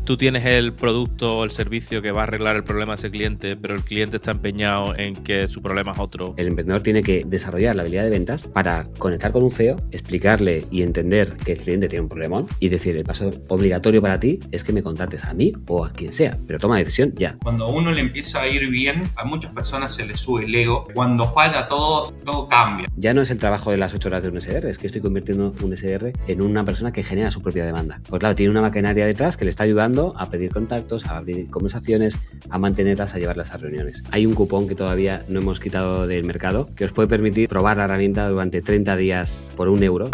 tú tienes el producto o el servicio que va a arreglar el problema de ese cliente, pero el cliente está empeñado en que su problema es otro. El emprendedor tiene que desarrollar la habilidad de ventas para conectar con un CEO, explicarle y entender que el cliente tiene un problemón y decir, el paso obligatorio para ti es que me contrates a mí o a quien sea, pero toma la decisión ya. Cuando a uno le empieza a ir bien, a muchas personas se les sube el ego. Cuando falla todo cambia. Ya no es el trabajo de las 8 horas de un SDR, es que estoy convirtiendo un SDR en una persona que genera su propia demanda. Pues claro, tiene una maquinaria detrás que le está ayudando a pedir contactos, a abrir conversaciones, a mantenerlas, a llevarlas a reuniones. Hay un cupón que todavía no hemos quitado del mercado que os puede permitir probar la herramienta durante 30 días por €1.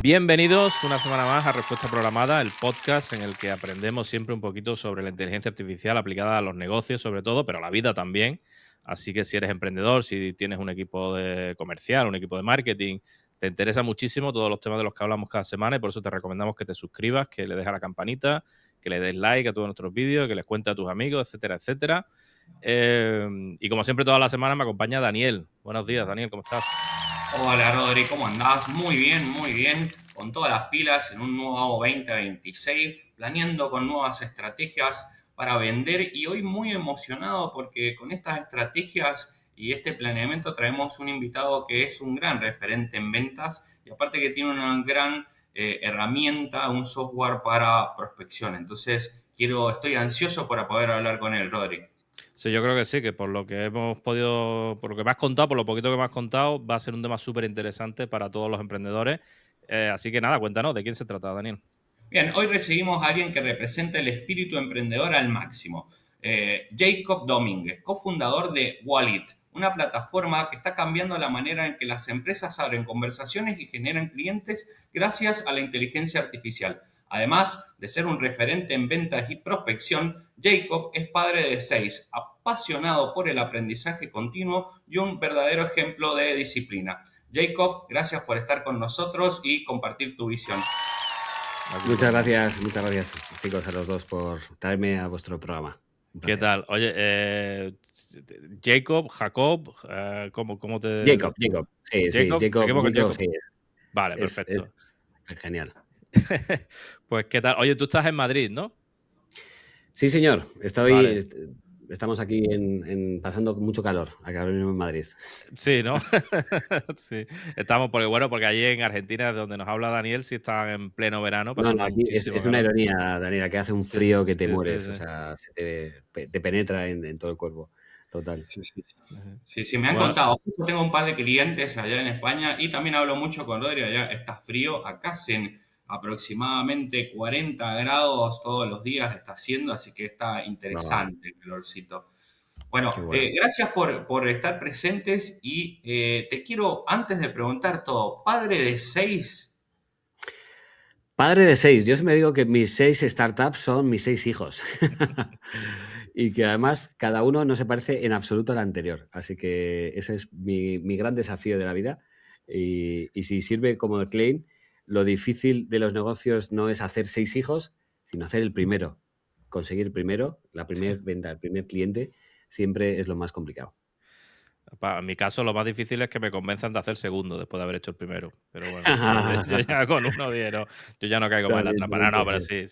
Bienvenidos una semana más a Respuesta Programada, el podcast en el que aprendemos siempre un poquito sobre la inteligencia artificial aplicada a los negocios sobre todo, pero a la vida también. Así que si eres emprendedor, si tienes un equipo de comercial, un equipo de marketing, te interesa muchísimo todos los temas de los que hablamos cada semana y por eso te recomendamos que te suscribas, que le des a la campanita, que le des like a todos nuestros vídeos, que les cuentes a tus amigos, etcétera, etcétera. Y como siempre todas las semanas me acompaña Daniel. Buenos días, Daniel, ¿cómo estás? Hola Rodri, ¿cómo andás? Muy bien, con todas las pilas en un nuevo 2026, planeando con nuevas estrategias para vender y hoy muy emocionado porque con estas estrategias y este planeamiento traemos un invitado que es un gran referente en ventas y aparte que tiene una gran herramienta, un software para prospección. Entonces estoy ansioso para poder hablar con él, Rodri. Sí, yo creo que sí, que por lo que hemos podido, por lo que me has contado, por lo poquito que me has contado, va a ser un tema súper interesante para todos los emprendedores. Así que nada, cuéntanos, ¿de quién se trata, Daniel? Bien, hoy recibimos a alguien que representa el espíritu emprendedor al máximo. Jacob Domínguez, cofundador de Wallet, una plataforma que está cambiando la manera en que las empresas abren conversaciones y generan clientes gracias a la inteligencia artificial. Además de ser un referente en ventas y prospección, Jacob es padre de 6, apasionado por el aprendizaje continuo y un verdadero ejemplo de disciplina. Jacob, gracias por estar con nosotros y compartir tu visión. Muchas gracias chicos a los dos por traerme a vuestro programa. ¿Qué tal? Oye, Jacob, ¿cómo te...? Jacob. Sí, Jacob. sí. Vale, perfecto. Es genial. Pues, ¿qué tal? Oye, tú estás en Madrid, ¿no? Sí, señor. Vale. Estamos aquí pasando mucho calor, acá en Madrid. Sí, ¿no? Sí. Estamos, porque allí en Argentina, de donde nos habla Daniel, sí están en pleno verano. No, aquí es una ironía, Daniela, que hace un frío que te mueres. Sí. O sea, te penetra en todo el cuerpo. Total. Sí, me han contado. Justo tengo un par de clientes allá en España y también hablo mucho con Rodri. Allá está frío. Acá hacen aproximadamente 40 grados todos los días está haciendo, así que está interesante el calorcito. Bueno, gracias por estar presentes y te quiero, antes de preguntar todo, padre de 6. Padre de 6. Yo me digo que mis 6 startups son mis 6 hijos. Y que además cada uno no se parece en absoluto al anterior. Así que ese es mi gran desafío de la vida. Y si sirve como el claim, lo difícil de los negocios no es hacer 6 hijos, sino hacer el primero. Conseguir el primero, la primera venta, el primer cliente, siempre es lo más complicado. En mi caso, lo más difícil es que me convenzan de hacer segundo después de haber hecho el primero. Pero bueno, yo ya con uno yo ya no caigo más en la trampa. No, pero sí.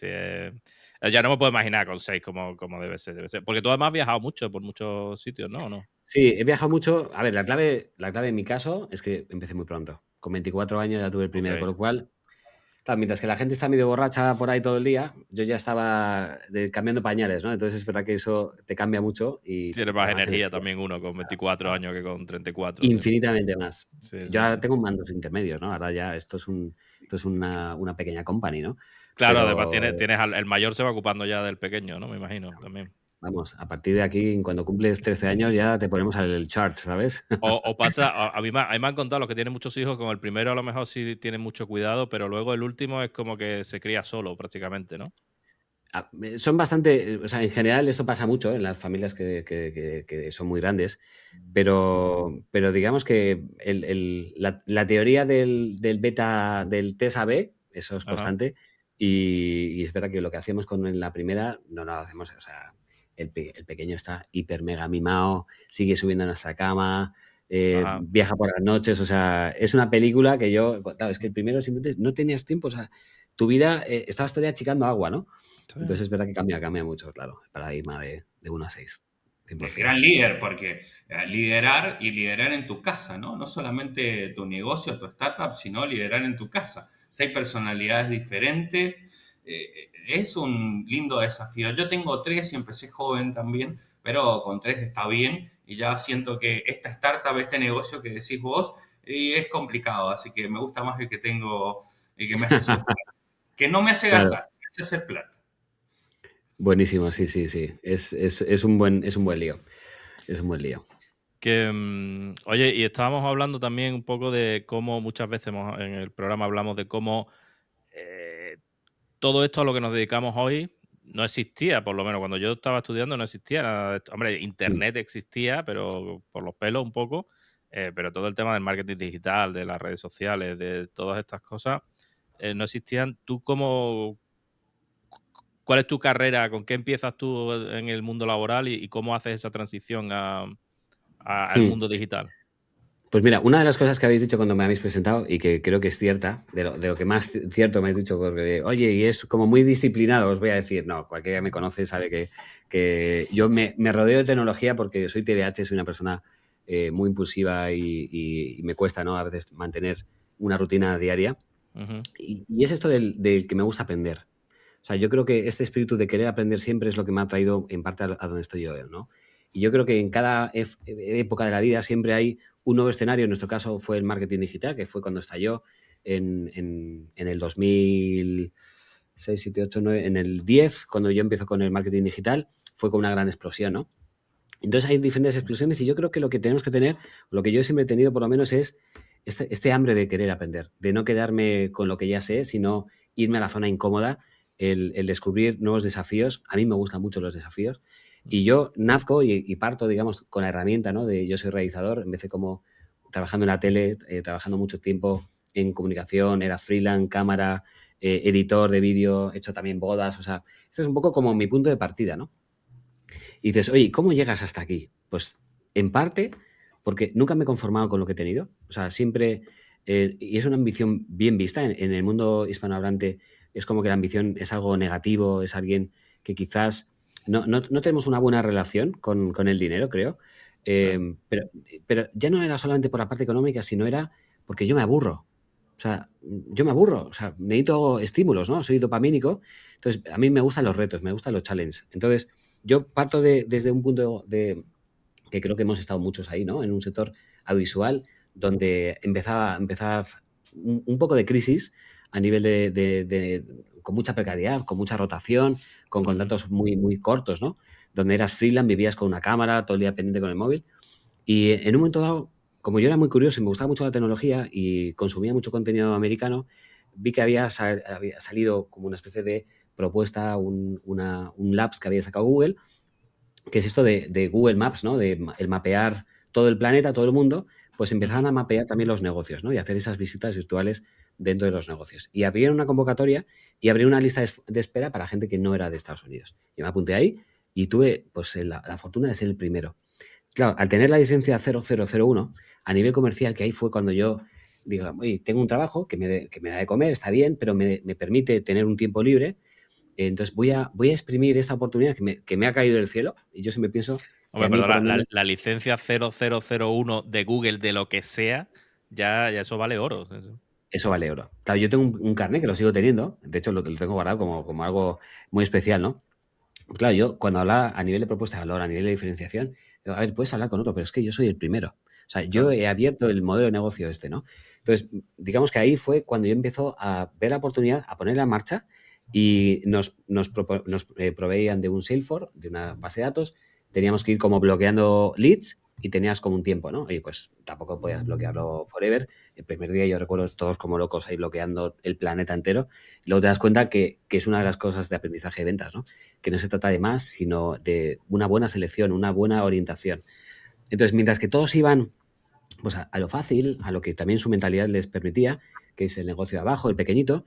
Ya no me puedo imaginar con 6 como debe ser. Porque tú además has viajado mucho por muchos sitios, ¿no? ¿O no? Sí, he viajado mucho. A ver, la clave en mi caso es que empecé muy pronto. Con 24 años ya tuve el primero, con lo cual, claro, mientras que la gente está medio borracha por ahí todo el día, yo ya estaba cambiando pañales, ¿no? Entonces es verdad que eso te cambia mucho. Y tiene más energía también uno con 24 años que con 34. Infinitamente más. Sí, yo ahora tengo mandos intermedios, ¿no? Ahora ya esto es una pequeña company, ¿no? Claro, además el mayor se va ocupando ya del pequeño, ¿no? Me imagino, también. Vamos, a partir de aquí, cuando cumples 13 años ya te ponemos al chart, ¿sabes? O pasa, a mí me han contado los que tienen muchos hijos, con el primero a lo mejor sí tienen mucho cuidado, pero luego el último es como que se cría solo prácticamente, ¿no? Son bastante, o sea, en general esto pasa mucho en las familias que son muy grandes, pero digamos que la teoría del beta, del test AB, eso es constante, y es verdad que lo que hacemos con la primera no lo hacemos, o sea, el pequeño está hiper mega mimado, sigue subiendo a nuestra cama, viaja por las noches, o sea, es una película que claro, es que el primero simplemente no tenías tiempo, o sea, tu vida, estabas todavía achicando agua, ¿no? Sí. Entonces es verdad que cambia mucho, claro, el paradigma de 1 a 6. 100%. Gran líder, porque liderar y liderar en tu casa, ¿no? No solamente tu negocio, tu startup, sino liderar en tu casa. 6 personalidades diferentes, es un lindo desafío. Yo tengo 3 y empecé joven también, pero con 3 está bien y ya siento que esta startup, este negocio que decís vos, es complicado, así que me gusta más el que tengo, el que me hace hacer plata. Que no me hace Claro. gastar, me hace hacer plata. Buenísimo, sí. Es un buen lío. Es un buen lío. Oye, y estábamos hablando también un poco de cómo muchas veces en el programa hablamos de cómo todo esto a lo que nos dedicamos hoy no existía, por lo menos cuando yo estaba estudiando no existía nada de esto. Hombre, internet existía, pero por los pelos un poco, pero todo el tema del marketing digital, de las redes sociales, de todas estas cosas, no existían. ¿Cuál es tu carrera? ¿Con qué empiezas tú en el mundo laboral y cómo haces esa transición al mundo digital? Pues mira, una de las cosas que habéis dicho cuando me habéis presentado y que creo que es cierta, de lo que más cierto me habéis dicho, porque, oye, y es como muy disciplinado, os voy a decir, no, cualquiera que me conoce sabe que yo me rodeo de tecnología porque soy TDAH, soy una persona muy impulsiva y me cuesta, ¿no? A veces mantener una rutina diaria. Ujú. Y es esto del que me gusta aprender. O sea, yo creo que este espíritu de querer aprender siempre es lo que me ha traído en parte a donde estoy yo, ¿no? Y yo creo que en cada época de la vida siempre hay un nuevo escenario. En nuestro caso fue el marketing digital, que fue cuando estalló en el 2006, 7, 8, 9, en el 10, cuando yo empiezo con el marketing digital, fue con una gran explosión, ¿no? Entonces hay diferentes explosiones y yo creo que lo que tenemos que tener, lo que yo siempre he tenido por lo menos es este hambre de querer aprender, de no quedarme con lo que ya sé, sino irme a la zona incómoda, el descubrir nuevos desafíos. A mí me gustan mucho los desafíos y yo nazco y parto, digamos, con la herramienta, ¿no? De yo soy realizador, empecé como trabajando en la tele, trabajando mucho tiempo en comunicación, era freelance, cámara, editor de vídeo, he hecho también bodas, o sea, esto es un poco como mi punto de partida, ¿no? Y dices, oye, ¿cómo llegas hasta aquí? Pues en parte porque nunca me he conformado con lo que he tenido. O sea, siempre, y es una ambición bien vista en el mundo hispanohablante, es como que la ambición es algo negativo, es alguien que quizás no tenemos una buena relación con el dinero, creo. Sí. Pero ya no era solamente por la parte económica, sino era porque yo me aburro. O sea, yo me aburro. O sea, necesito estímulos, ¿no? Soy dopamínico. Entonces, a mí me gustan los retos, me gustan los challenges. Entonces, yo parto desde un punto de que creo que hemos estado muchos ahí, ¿no? En un sector audiovisual donde empezaba a empezar un poco de crisis a nivel con mucha precariedad, con mucha rotación, con contratos muy cortos, ¿no? Donde eras freelance, vivías con una cámara, todo el día pendiente con el móvil. Y en un momento dado, como yo era muy curioso y me gustaba mucho la tecnología y consumía mucho contenido americano, vi que había salido como una especie de propuesta, un labs que había sacado Google, que es esto de Google Maps, ¿no? El mapear todo el planeta, todo el mundo, pues empezaban a mapear también los negocios, ¿no? Y hacer esas visitas virtuales dentro de los negocios. Y abrieron una convocatoria y abrieron una lista de espera para gente que no era de Estados Unidos. Yo me apunté ahí y tuve pues la fortuna de ser el primero. Claro, al tener la licencia 0001, a nivel comercial, que ahí fue cuando yo digo, oye, tengo un trabajo que me da de comer, está bien, pero me permite tener un tiempo libre. Entonces voy a exprimir esta oportunidad que me ha caído del cielo y yo siempre pienso que Hombre, a mí pero por lo menos la licencia 0001 de Google de lo que sea, ya eso vale oro. Eso. eso vale oro. Claro, yo tengo un carnet que lo sigo teniendo, de hecho lo tengo guardado como algo muy especial, ¿no? Claro, yo cuando hablaba a nivel de propuesta de valor, a nivel de diferenciación, digo, a ver, puedes hablar con otro, pero es que yo soy el primero. O sea, yo Claro. he abierto el modelo de negocio este, ¿no? Entonces, digamos que ahí fue cuando yo empezó a ver la oportunidad, a ponerla en marcha y nos proveían de un Salesforce, de una base de datos, teníamos que ir como bloqueando leads y tenías como un tiempo, ¿no? Y pues tampoco podías bloquearlo forever. El primer día yo recuerdo todos como locos ahí bloqueando el planeta entero. Y luego te das cuenta que es una de las cosas de aprendizaje de ventas, ¿no? Que no se trata de más, sino de una buena selección, una buena orientación. Entonces, mientras que todos iban pues, a lo fácil, a lo que también su mentalidad les permitía, que es el negocio de abajo, el pequeñito,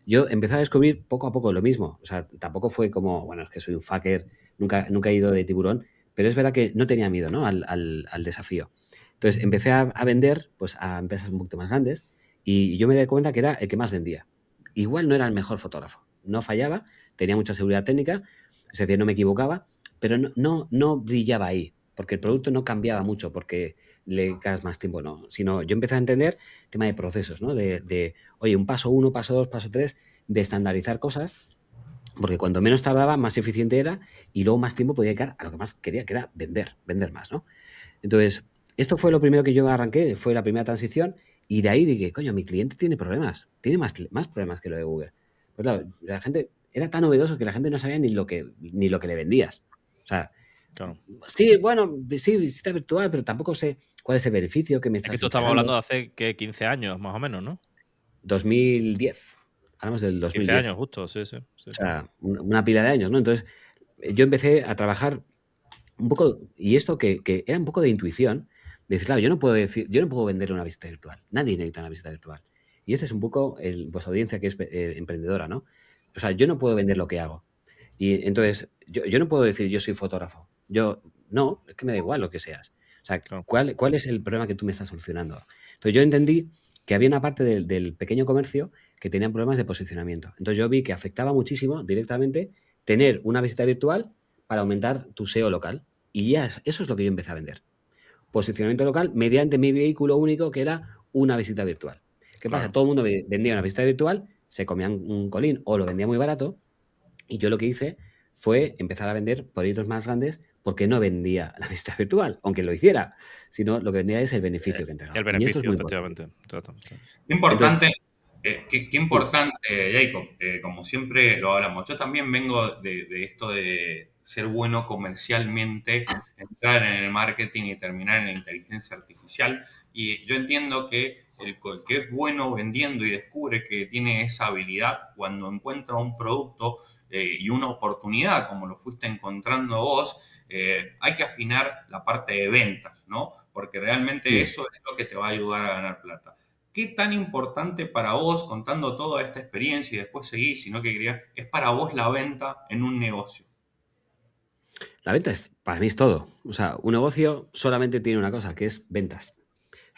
yo empecé a descubrir poco a poco lo mismo. O sea, tampoco fue como, bueno, es que soy un fucker, nunca he ido de tiburón, pero es verdad que no tenía miedo, ¿no? al desafío. Entonces, empecé a vender pues, a empresas un poquito más grandes y yo me di cuenta que era el que más vendía. igual no era el mejor fotógrafo. No fallaba, tenía mucha seguridad técnica, es decir, no me equivocaba, pero no brillaba ahí, porque el producto no cambiaba mucho, porque le dedicas más tiempo, no. Sino yo empecé a entender el tema de procesos, ¿no? Oye, un paso 1, paso 2, paso 3, de estandarizar cosas, porque cuanto menos tardaba, más eficiente era y luego más tiempo podía dedicar a lo que más quería, que era vender más, ¿no? Entonces, esto fue lo primero que yo arranqué, fue la primera transición y de ahí dije, coño, mi cliente tiene problemas, tiene más problemas que lo de Google. Pues claro, la gente era tan novedoso que la gente no sabía ni lo que le vendías. O sea, Claro. sí, bueno, sí, visita virtual, pero tampoco sé cuál es el beneficio que me Es que estás tú estabas hablando entregando. de hace, ¿qué? 15 años, más o menos, ¿no? 2010, hablamos del 15 años 2010. justo, sí, sí. O sea, una pila de años, ¿no? Entonces, yo empecé a trabajar un poco, y esto que era un poco de intuición, de decir, claro, yo no puedo vender una visita virtual. Nadie necesita una visita virtual. Y este es un poco vuestra audiencia que es emprendedora, ¿no? O sea, yo no puedo vender lo que hago. Y entonces, yo no puedo decir yo soy fotógrafo. No, es que me da igual lo que seas. O sea, Claro. ¿cuál es el problema que tú me estás solucionando? Entonces, yo entendí que había una parte del pequeño comercio que tenían problemas de posicionamiento. Entonces, yo vi que afectaba muchísimo directamente tener una visita virtual para aumentar tu SEO local. Y ya eso es lo que yo empecé a vender. Posicionamiento local mediante mi vehículo único, que era una visita virtual. ¿Qué pasa? Claro. Todo el mundo vendía una visita virtual, se comían un colín o lo vendía muy barato. Y yo lo que hice fue empezar a vender proyectos más grandes porque no vendía la visita virtual, aunque lo hiciera, sino lo que vendía es el beneficio que El entregaba. Y esto es beneficio, muy importante. efectivamente. Exacto, sí. Qué Entonces, importante, qué sí, importante, Jacob, como siempre lo hablamos. Yo también vengo de esto de ser bueno comercialmente, entrar en el marketing y terminar en la inteligencia artificial. Y yo entiendo que el que es bueno vendiendo y descubre que tiene esa habilidad, cuando encuentra un producto y una oportunidad, como lo fuiste encontrando vos, hay que afinar la parte de ventas, ¿no? Porque realmente sí. eso es lo que te va a ayudar a ganar plata. ¿Qué tan importante para vos, contando toda esta experiencia y después seguir, sino que quería, es para vos la venta en un negocio? La venta para mí es todo. O sea, un negocio solamente tiene una cosa, que es ventas.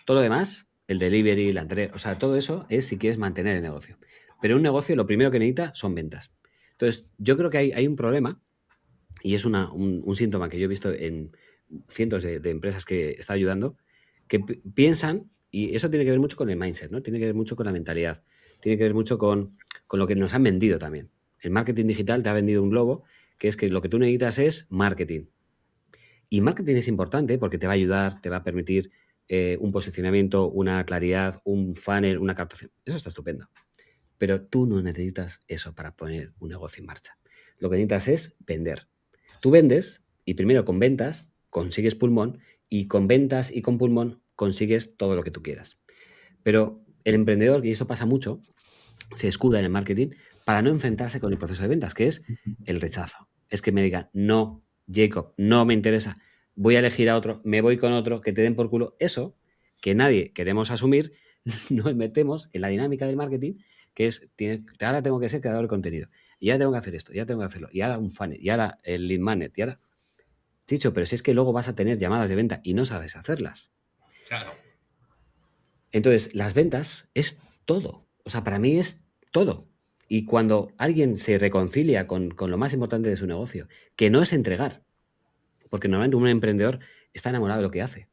Todo lo demás, el delivery, la entrega, o sea, todo eso es si quieres mantener el negocio. Pero un negocio lo primero que necesita son ventas. Entonces, yo creo que hay un problema y es un síntoma que yo he visto en cientos de empresas que está ayudando, que piensan, y eso tiene que ver mucho con el mindset, ¿no? Tiene que ver mucho con la mentalidad, tiene que ver mucho con lo que nos han vendido también. El marketing digital te ha vendido un globo, que es que lo que tú necesitas es marketing. Y marketing es importante porque te va a ayudar, te va a permitir un posicionamiento, una claridad, un funnel, una captación. Eso está estupendo. Pero tú no necesitas eso para poner un negocio en marcha. Lo que necesitas es vender. Tú vendes y primero con ventas consigues pulmón y con ventas y con pulmón consigues todo lo que tú quieras. Pero el emprendedor, y esto pasa mucho, se escuda en el marketing para no enfrentarse con el proceso de ventas, que es el rechazo. Es que me digan, no, Jacob, no me interesa, voy a elegir a otro, me voy con otro, que te den por culo. Eso que nadie queremos asumir, nos metemos en la dinámica del marketing, que es, ahora tengo que ser creador de contenido, y ya tengo que hacer esto, ya tengo que hacerlo, y ahora un funnel, y ahora el lead magnet, y ahora... Dicho, pero si es que luego vas a tener llamadas de venta y no sabes hacerlas. Claro. Entonces, las ventas es todo. O sea, para mí es todo. Y cuando alguien se reconcilia con lo más importante de su negocio, que no es entregar, porque normalmente un emprendedor está enamorado de lo que hace.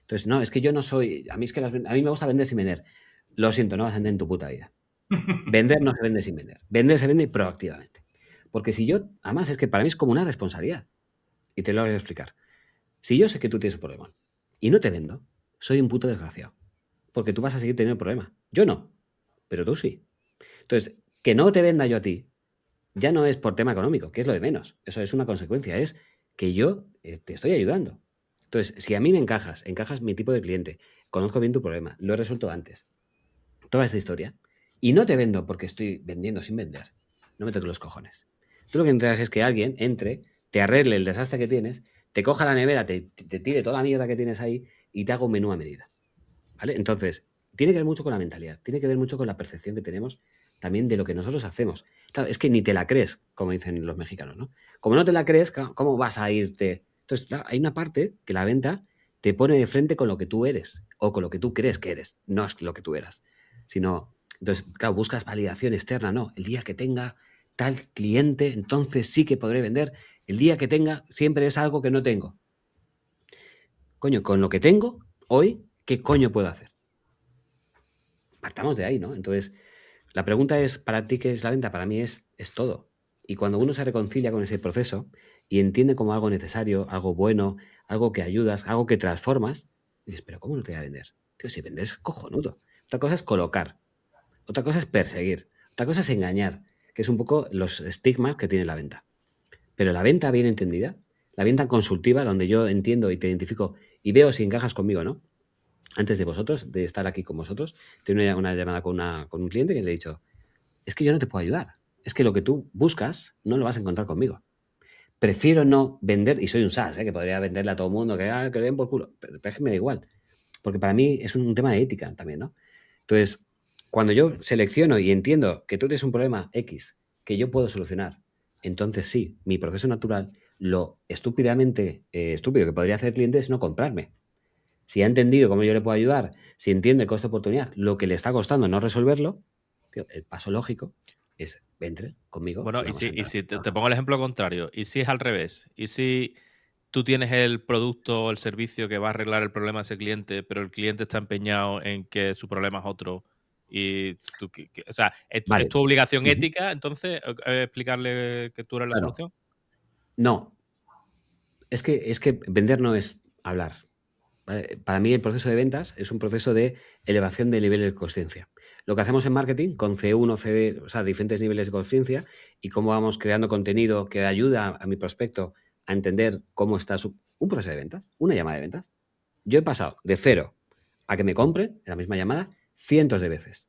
Entonces, no, es que yo no soy, a mí es que a mí me gusta vender sin vender. Lo siento, no vas a vender en tu puta vida. Vender no se vende sin vender. Vender se vende proactivamente. Porque si yo, además es que para mí es como una responsabilidad. Y te lo voy a explicar. Si yo sé que tú tienes un problema y no te vendo, soy un puto desgraciado. Porque tú vas a seguir teniendo problema. Yo no, pero tú sí. Entonces, que no te venda yo a ti, ya no es por tema económico, que es lo de menos. Eso es una consecuencia, es que yo te estoy ayudando. Entonces, si a mí me encajas mi tipo de cliente, conozco bien tu problema, lo he resuelto antes, toda esta historia, y no te vendo porque estoy vendiendo sin vender, no me toques los cojones. Tú lo que intentas es que alguien entre, te arregle el desastre que tienes, te coja la nevera, te tire toda la mierda que tienes ahí y te haga un menú a medida. ¿Vale? Entonces, tiene que ver mucho con la mentalidad, tiene que ver mucho con la percepción que tenemos también de lo que nosotros hacemos. Claro, es que ni te la crees, como dicen los mexicanos, ¿no? Como no te la crees, ¿cómo vas a irte? Entonces, claro, hay una parte que la venta te pone de frente con lo que tú eres o con lo que tú crees que eres. No es lo que tú eras, sino Entonces, claro, buscas validación externa, no. El día que tenga tal cliente, entonces sí que podré vender. El día que tenga, siempre es algo que no tengo. Coño, con lo que tengo hoy, ¿qué coño puedo hacer? Partamos de ahí, ¿no? Entonces, la pregunta es, ¿para ti qué es la venta? Para mí es todo. Y cuando uno se reconcilia con ese proceso y entiende como algo necesario, algo bueno, algo que ayudas, algo que transformas, dices, pero ¿cómo no te voy a vender? Tío, si vender es cojonudo. Otra cosa es colocar, otra cosa es perseguir, otra cosa es engañar, que es un poco los estigmas que tiene la venta. Pero la venta bien entendida, la venta consultiva, donde yo entiendo y te identifico y veo si encajas conmigo, ¿no? Antes de vosotros, de estar aquí con vosotros, tengo una llamada con un cliente que le he dicho, es que yo no te puedo ayudar. Es que lo que tú buscas no lo vas a encontrar conmigo. Prefiero no vender, y soy un SaaS, que podría venderle a todo el mundo, que le den por culo, pero es que me da igual. Porque para mí es un tema de ética también, ¿no? Entonces, cuando yo selecciono y entiendo que tú tienes un problema X que yo puedo solucionar, entonces sí, mi proceso natural, lo estúpidamente estúpido que podría hacer el cliente es no comprarme. Si ha entendido cómo yo le puedo ayudar, si entiende el coste de oportunidad, lo que le está costando no resolverlo, tío, el paso lógico es vente conmigo Bueno, y vamos a y entrar. si te pongo el ejemplo contrario, y si es al revés, y si tú tienes el producto o el servicio que va a arreglar el problema de ese cliente, pero el cliente está empeñado en que su problema es otro, y tú, o sea, es Vale. tu obligación Ujú. ética, entonces, explicarle que tú eres la Claro. solución. No, es que vender no es hablar. ¿Vale? Para mí el proceso de ventas es un proceso de elevación de nivel de conciencia. Lo que hacemos en marketing con C1, CD, o sea, diferentes niveles de conciencia y cómo vamos creando contenido que ayuda a mi prospecto a entender cómo está un proceso de ventas, una llamada de ventas. Yo he pasado de 0 a que me compre en la misma llamada cientos de veces.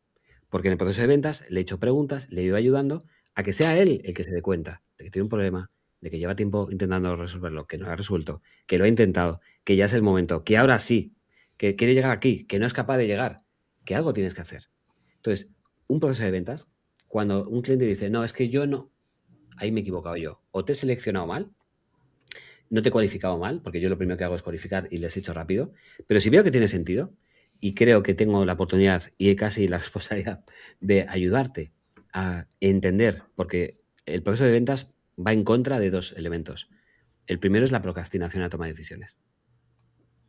Porque en el proceso de ventas le he hecho preguntas, le he ido ayudando a que sea él el que se dé cuenta de que tiene un problema, de que lleva tiempo intentando resolverlo, que no lo ha resuelto, que lo ha intentado, que ya es el momento, que ahora sí, que quiere llegar aquí, que no es capaz de llegar, que algo tienes que hacer. Entonces, un proceso de ventas, cuando un cliente dice, no, es que yo no, ahí me he equivocado yo, o te he seleccionado mal, no te he cualificado mal, porque yo lo primero que hago es cualificar y les he hecho rápido, pero si veo que tiene sentido y creo que tengo la oportunidad y casi la responsabilidad de ayudarte a entender, porque el proceso de ventas va en contra de dos elementos. El primero es la procrastinación a la toma de decisiones.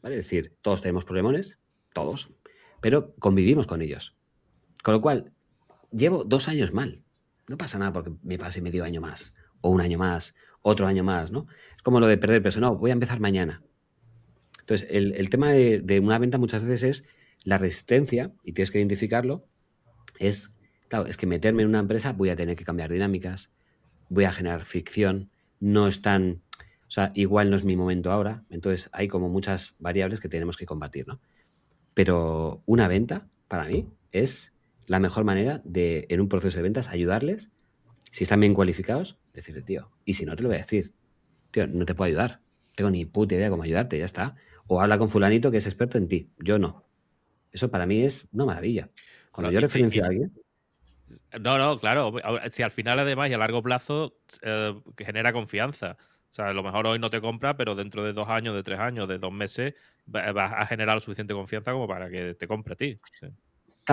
¿Vale? Es decir, todos tenemos problemones, todos, pero convivimos con ellos. Con lo cual, llevo 2 años mal. No pasa nada porque me pase medio año más, o un año más, otro año más, ¿no? Es como lo de perder peso. No, voy a empezar mañana. Entonces, el tema de una venta muchas veces es la resistencia, y tienes que identificarlo, es, claro, es que meterme en una empresa voy a tener que cambiar dinámicas, voy a generar fricción, no es tan, o sea, igual no es mi momento ahora, entonces hay como muchas variables que tenemos que combatir, ¿no? Pero una venta, para mí, es la mejor manera de, en un proceso de ventas, ayudarles, si están bien cualificados, decirle, tío, y si no te lo voy a decir, tío, no te puedo ayudar, no tengo ni puta idea cómo ayudarte, ya está. O habla con fulanito que es experto en ti, yo no. Eso para mí es una maravilla. Cuando Bueno, yo referencio a alguien, no, claro, si al final además y a largo plazo que genera confianza. O sea, a lo mejor hoy no te compra, pero dentro de 2 años, de 3 años, de 2 meses, vas a generar lo suficiente confianza como para que te compre a ti. Sí.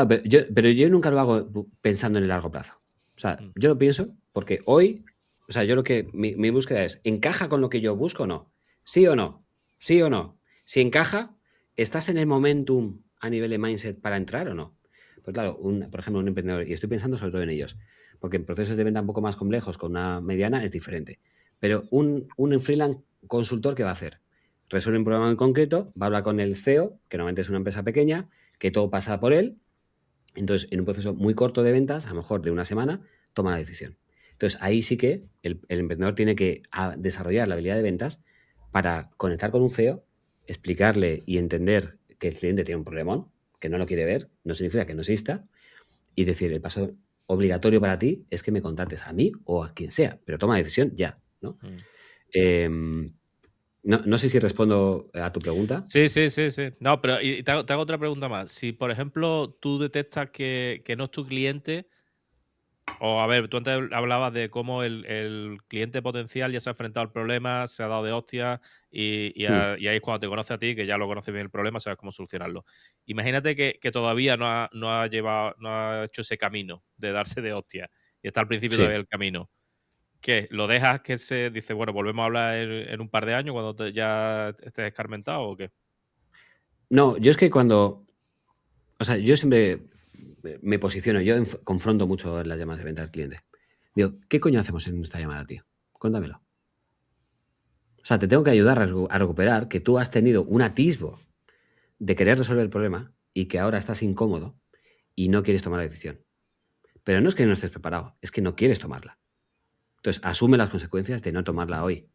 claro, pero yo nunca lo hago pensando en el largo plazo. O sea, Mm. yo lo pienso porque hoy, o sea, yo lo que, mi búsqueda es, ¿encaja con lo que yo busco o no? ¿Sí o no? ¿Sí o no? Si encaja, ¿estás en el momentum a nivel de mindset para entrar o no? Pues claro, por ejemplo, un emprendedor, y estoy pensando sobre todo en ellos, porque en procesos de venta un poco más complejos con una mediana es diferente. Pero un freelance consultor, ¿qué va a hacer? Resuelve un problema en concreto, va a hablar con el CEO, que normalmente es una empresa pequeña, que todo pasa por él. Entonces, en un proceso muy corto de ventas, a lo mejor de una semana, toma la decisión. Entonces, ahí sí que el emprendedor tiene que desarrollar la habilidad de ventas para conectar con un CEO, explicarle y entender que el cliente tiene un problemón, que no lo quiere ver, no significa que no exista, y decir, el paso obligatorio para ti es que me contrates a mí o a quien sea, pero toma la decisión ya, ¿no? Mm. No sé si respondo a tu pregunta. Sí, sí, sí, sí. No, pero y te hago otra pregunta más. Si, por ejemplo, tú detectas que no es tu cliente, O a ver, tú antes hablabas de cómo el cliente potencial ya se ha enfrentado al problema, se ha dado de hostia Mm, y ahí es cuando te conoce a ti, que ya lo conoces bien el problema, sabes cómo solucionarlo. Imagínate que todavía no ha hecho ese camino de darse de hostia y está al principio sí. todavía el camino. ¿Qué? ¿Lo dejas que se dice, bueno, volvemos a hablar en un par de años cuando ya estés escarmentado o qué? No, yo es que cuando, o sea, yo siempre me posiciono, yo confronto mucho en las llamadas de venta al cliente. Digo, ¿qué coño hacemos en esta llamada, tío? Cuéntamelo. O sea, te tengo que ayudar a recuperar que tú has tenido un atisbo de querer resolver el problema y que ahora estás incómodo y no quieres tomar la decisión. Pero no es que no estés preparado, es que no quieres tomarla. Entonces, asume las consecuencias de no tomarla hoy.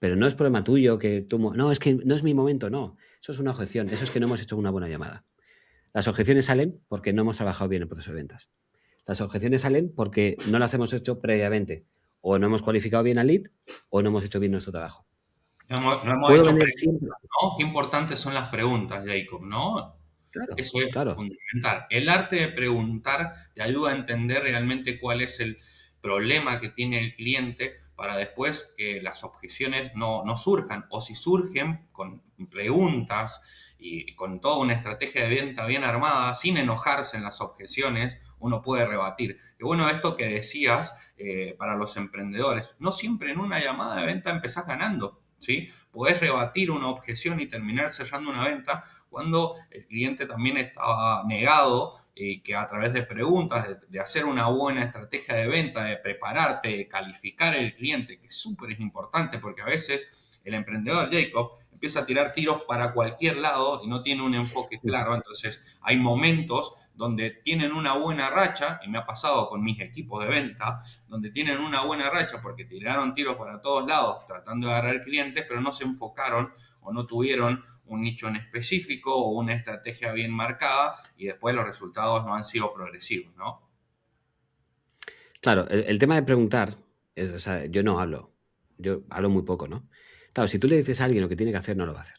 Pero no es problema tuyo que tú... No, es que no es mi momento, no. Eso es una objeción, eso es que no hemos hecho una buena llamada. Las objeciones salen porque no hemos trabajado bien el proceso de ventas. Las objeciones salen porque no las hemos hecho previamente. O no hemos cualificado bien al lead o no hemos hecho bien nuestro trabajo. No hemos Puedo hecho vender preguntas, siempre. ¿no? Qué importantes son las preguntas, Jacob, ¿no? Claro, Eso es claro. fundamental. El arte de preguntar te ayuda a entender realmente cuál es el problema que tiene el cliente para después que las objeciones no surjan. O si surgen con preguntas y con toda una estrategia de venta bien armada, sin enojarse en las objeciones, uno puede rebatir. Y bueno, esto que decías para los emprendedores, no siempre en una llamada de venta empezás ganando. ¿Sí? Podés rebatir una objeción y terminar cerrando una venta cuando el cliente también estaba negado y que a través de preguntas, de hacer una buena estrategia de venta, de prepararte, de calificar el cliente, que es súper importante porque a veces el emprendedor Jacob empieza a tirar tiros para cualquier lado y no tiene un enfoque claro, entonces hay momentos donde tienen una buena racha, y me ha pasado con mis equipos de venta, donde tienen una buena racha porque tiraron tiros para todos lados tratando de agarrar clientes, pero no se enfocaron o no tuvieron un nicho en específico o una estrategia bien marcada y después los resultados no han sido progresivos, ¿no? Claro, el tema de preguntar, o sea, yo no hablo. Yo hablo muy poco, ¿no? Claro, si tú le dices a alguien lo que tiene que hacer, no lo va a hacer.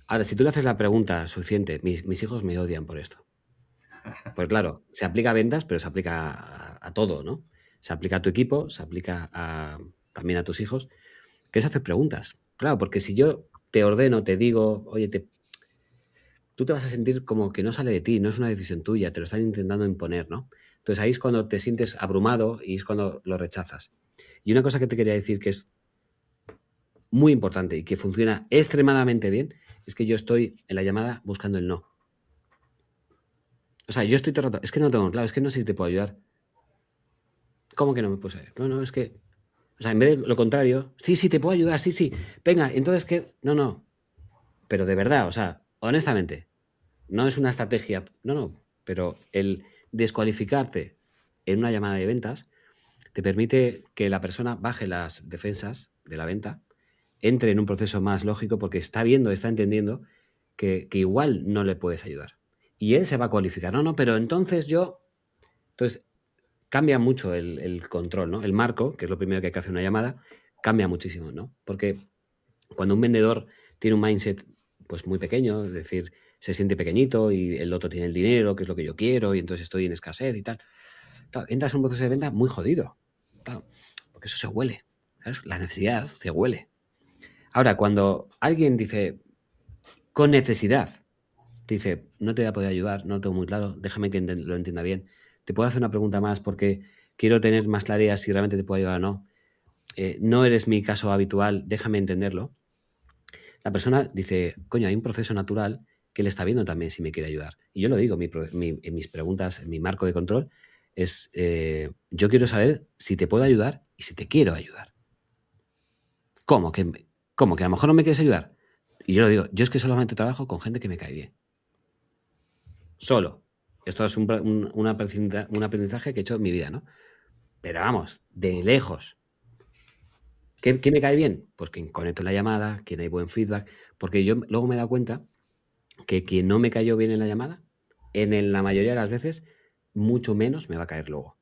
Ahora, si tú le haces la pregunta suficiente, mis hijos me odian por esto. Pues claro, se aplica a ventas, pero se aplica a todo, ¿no? Se aplica a tu equipo, se aplica también a tus hijos, que es hacer preguntas. Claro, porque si yo te ordeno, te digo, oye, tú te vas a sentir como que no sale de ti, no es una decisión tuya, te lo están intentando imponer, ¿no? Entonces ahí es cuando te sientes abrumado y es cuando lo rechazas. Y una cosa que te quería decir que es muy importante y que funciona extremadamente bien es que yo estoy en la llamada buscando el no. O sea, yo estoy todo el rato, es que no tengo claro, es que no sé si te puedo ayudar. ¿Cómo que no me puedes ayudar? No, no, es que, o sea, en vez de lo contrario, sí, sí, te puedo ayudar, sí, sí. Venga, entonces que, no, no, pero de verdad, o sea, honestamente, no es una estrategia, no, no, pero el descualificarte en una llamada de ventas te permite que la persona baje las defensas de la venta, entre en un proceso más lógico porque está viendo, está entendiendo que igual no le puedes ayudar. Y él se va a cualificar, no, no, pero entonces yo... Entonces, cambia mucho el control, ¿no? El marco, que es lo primero que hay que hacer en una llamada, cambia muchísimo, ¿no? Porque cuando un vendedor tiene un mindset pues muy pequeño, es decir, se siente pequeñito y el otro tiene el dinero, que es lo que yo quiero, y entonces estoy en escasez y tal. Claro, entras en un proceso de venta muy jodido, claro, porque eso se huele, ¿sabes? La necesidad se huele. Ahora, cuando alguien dice con necesidad, te dice, no te voy a poder ayudar, no lo tengo muy claro, déjame que lo entienda bien. Te puedo hacer una pregunta más porque quiero tener más claridad si realmente te puedo ayudar o no. No eres mi caso habitual, déjame entenderlo. La persona dice, coño, hay un proceso natural que él está viendo también si me quiere ayudar. Y yo lo digo, en mis preguntas, en mi marco de control, es, yo quiero saber si te puedo ayudar y si te quiero ayudar. ¿Cómo? ¿Cómo? ¿Que a lo mejor no me quieres ayudar? Y yo lo digo, yo es que solamente trabajo con gente que me cae bien. Solo. Esto es un aprendizaje que he hecho en mi vida, ¿no? Pero vamos, de lejos. ¿Qué me cae bien? Pues quien conecto la llamada, quien hay buen feedback, porque yo luego me he dado cuenta que quien no me cayó bien en la llamada, la mayoría de las veces, mucho menos me va a caer luego.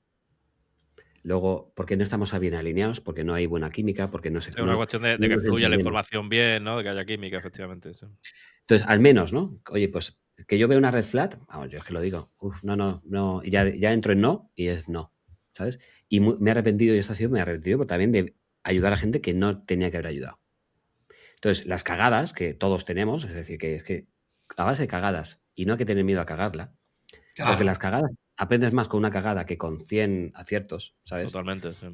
Luego, porque no estamos bien alineados, porque no hay buena química, porque no, Es una cuestión de no que nos fluya la entendemos. información bien, ¿no? De que haya química, efectivamente. Sí. Entonces, al menos, ¿no? Oye, pues que yo veo una red flag, vamos, yo es que lo digo, no, y ya entro en no y es no, ¿sabes? Y me he arrepentido, y esto ha sido, me he arrepentido pero también de ayudar a gente que no tenía que haber ayudado. Entonces, las cagadas que todos tenemos, es decir, que es que a base de cagadas, y no hay que tener miedo a cagarla, porque Claro. las cagadas aprendes más con una cagada que con 100 aciertos, ¿sabes? Totalmente, sí.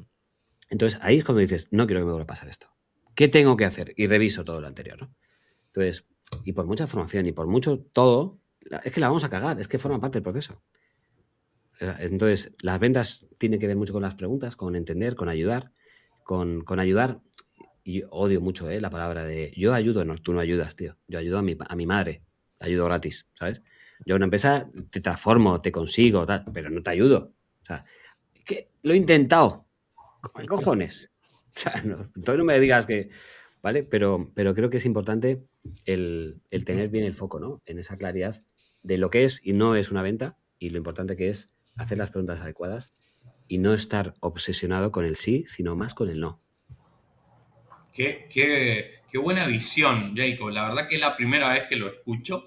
Entonces, ahí es cuando dices, no quiero que me vuelva a pasar esto. ¿Qué tengo que hacer? Y reviso todo lo anterior, ¿no? Entonces, y por mucha formación y por mucho todo, es que la vamos a cagar, es que forma parte del proceso. Entonces, las ventas tienen que ver mucho con las preguntas, con entender, con ayudar, con ayudar. Y yo odio mucho la palabra de yo ayudo, no, tú no ayudas, tío. Yo ayudo a mi madre, ayudo gratis, ¿sabes? Yo a una empresa te transformo, te consigo, tal, pero no te ayudo. O sea, que lo he intentado. ¿Qué cojones? O sea, entonces no me digas que, ¿vale? Pero creo que es importante el tener bien el foco, ¿no? En esa claridad de lo que es y no es una venta y lo importante que es hacer las preguntas adecuadas y no estar obsesionado con el sí, sino más con el no. Qué buena visión, Jacob. La verdad que es la primera vez que lo escucho.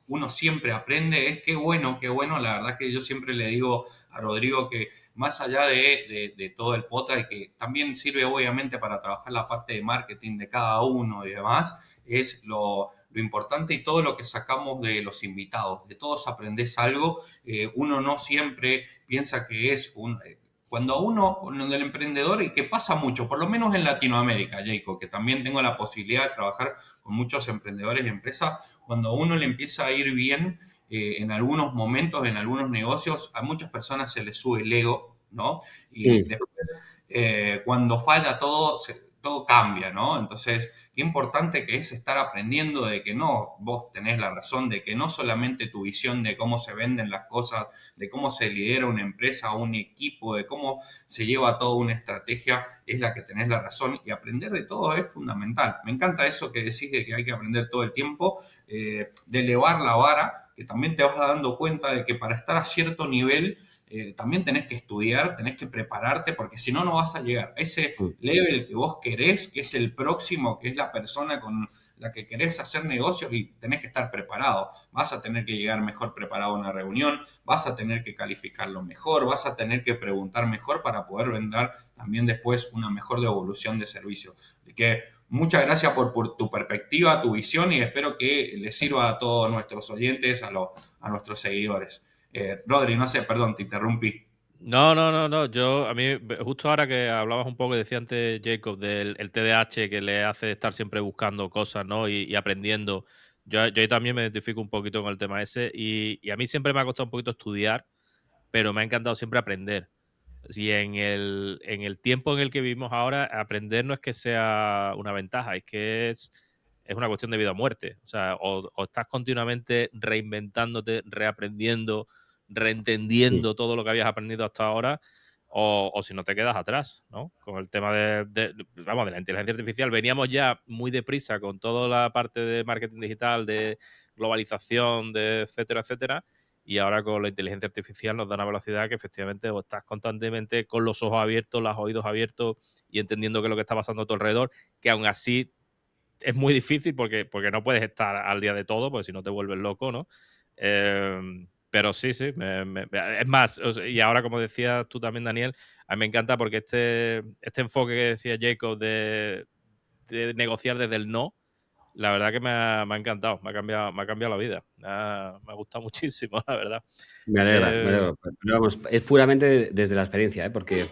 Uno siempre aprende. Es qué bueno. La verdad que yo siempre le digo a Rodrigo que más allá de todo el podcast, y que también sirve obviamente para trabajar la parte de marketing de cada uno y demás, es lo importante y todo lo que sacamos de los invitados. De todos aprendes algo. Uno no siempre piensa que es un cuando a uno, del emprendedor, y que pasa mucho, por lo menos en Latinoamérica, Jacob, que también tengo la posibilidad de trabajar con muchos emprendedores y empresas, cuando a uno le empieza a ir bien en algunos momentos, en algunos negocios, a muchas personas se les sube el ego, ¿no? Y Mm. después, cuando falla todo, todo cambia, ¿no? Entonces, qué importante que es estar aprendiendo de que no, vos tenés la razón, de que no solamente tu visión de cómo se venden las cosas, de cómo se lidera una empresa o un equipo, de cómo se lleva toda una estrategia, es la que tenés la razón y aprender de todo es fundamental. Me encanta eso que decís de que hay que aprender todo el tiempo, de elevar la vara, que también te vas dando cuenta de que para estar a cierto nivel también tenés que estudiar, tenés que prepararte, porque si no, no vas a llegar a ese Mm. level que vos querés, que es el próximo, que es la persona con la que querés hacer negocios y tenés que estar preparado. Vas a tener que llegar mejor preparado a una reunión, vas a tener que calificarlo mejor, vas a tener que preguntar mejor para poder vender también después una mejor devolución de servicio. Así que muchas gracias por tu perspectiva, tu visión y espero que les sirva a todos nuestros oyentes, a nuestros seguidores. Rodri, no sé, perdón, te interrumpí. No. A mí, justo ahora que hablabas un poco, decía antes Jacob, del el TDAH que le hace estar siempre buscando cosas, ¿no? Y aprendiendo. Yo ahí también me identifico un poquito con el tema ese. Y a mí siempre me ha costado un poquito estudiar, pero me ha encantado siempre aprender. Y en el tiempo en el que vivimos ahora, aprender no es que sea una ventaja, es que es una cuestión de vida o muerte. O sea, o estás continuamente reinventándote, reaprendiendo, Mm. reentendiendo todo lo que habías aprendido hasta ahora, o si no te quedas atrás, ¿no? Con el tema vamos, de la inteligencia artificial. Veníamos ya muy deprisa con toda la parte de marketing digital, de globalización, de etcétera, etcétera. Y ahora con la inteligencia artificial nos da una velocidad que efectivamente o estás constantemente con los ojos abiertos, los oídos abiertos y entendiendo qué es lo que está pasando a tu alrededor, que aún así es muy difícil porque no puedes estar al día de todo, porque si no te vuelves loco, ¿no? Pero sí, es más, y ahora como decías tú también, Daniel, a mí me encanta porque este enfoque que decía Jacob de negociar desde el no, la verdad que me ha encantado, me ha cambiado la vida. Me ha gustado muchísimo, la verdad. Me alegra, me Eh, alegro. Pero vamos, es puramente desde la experiencia, porque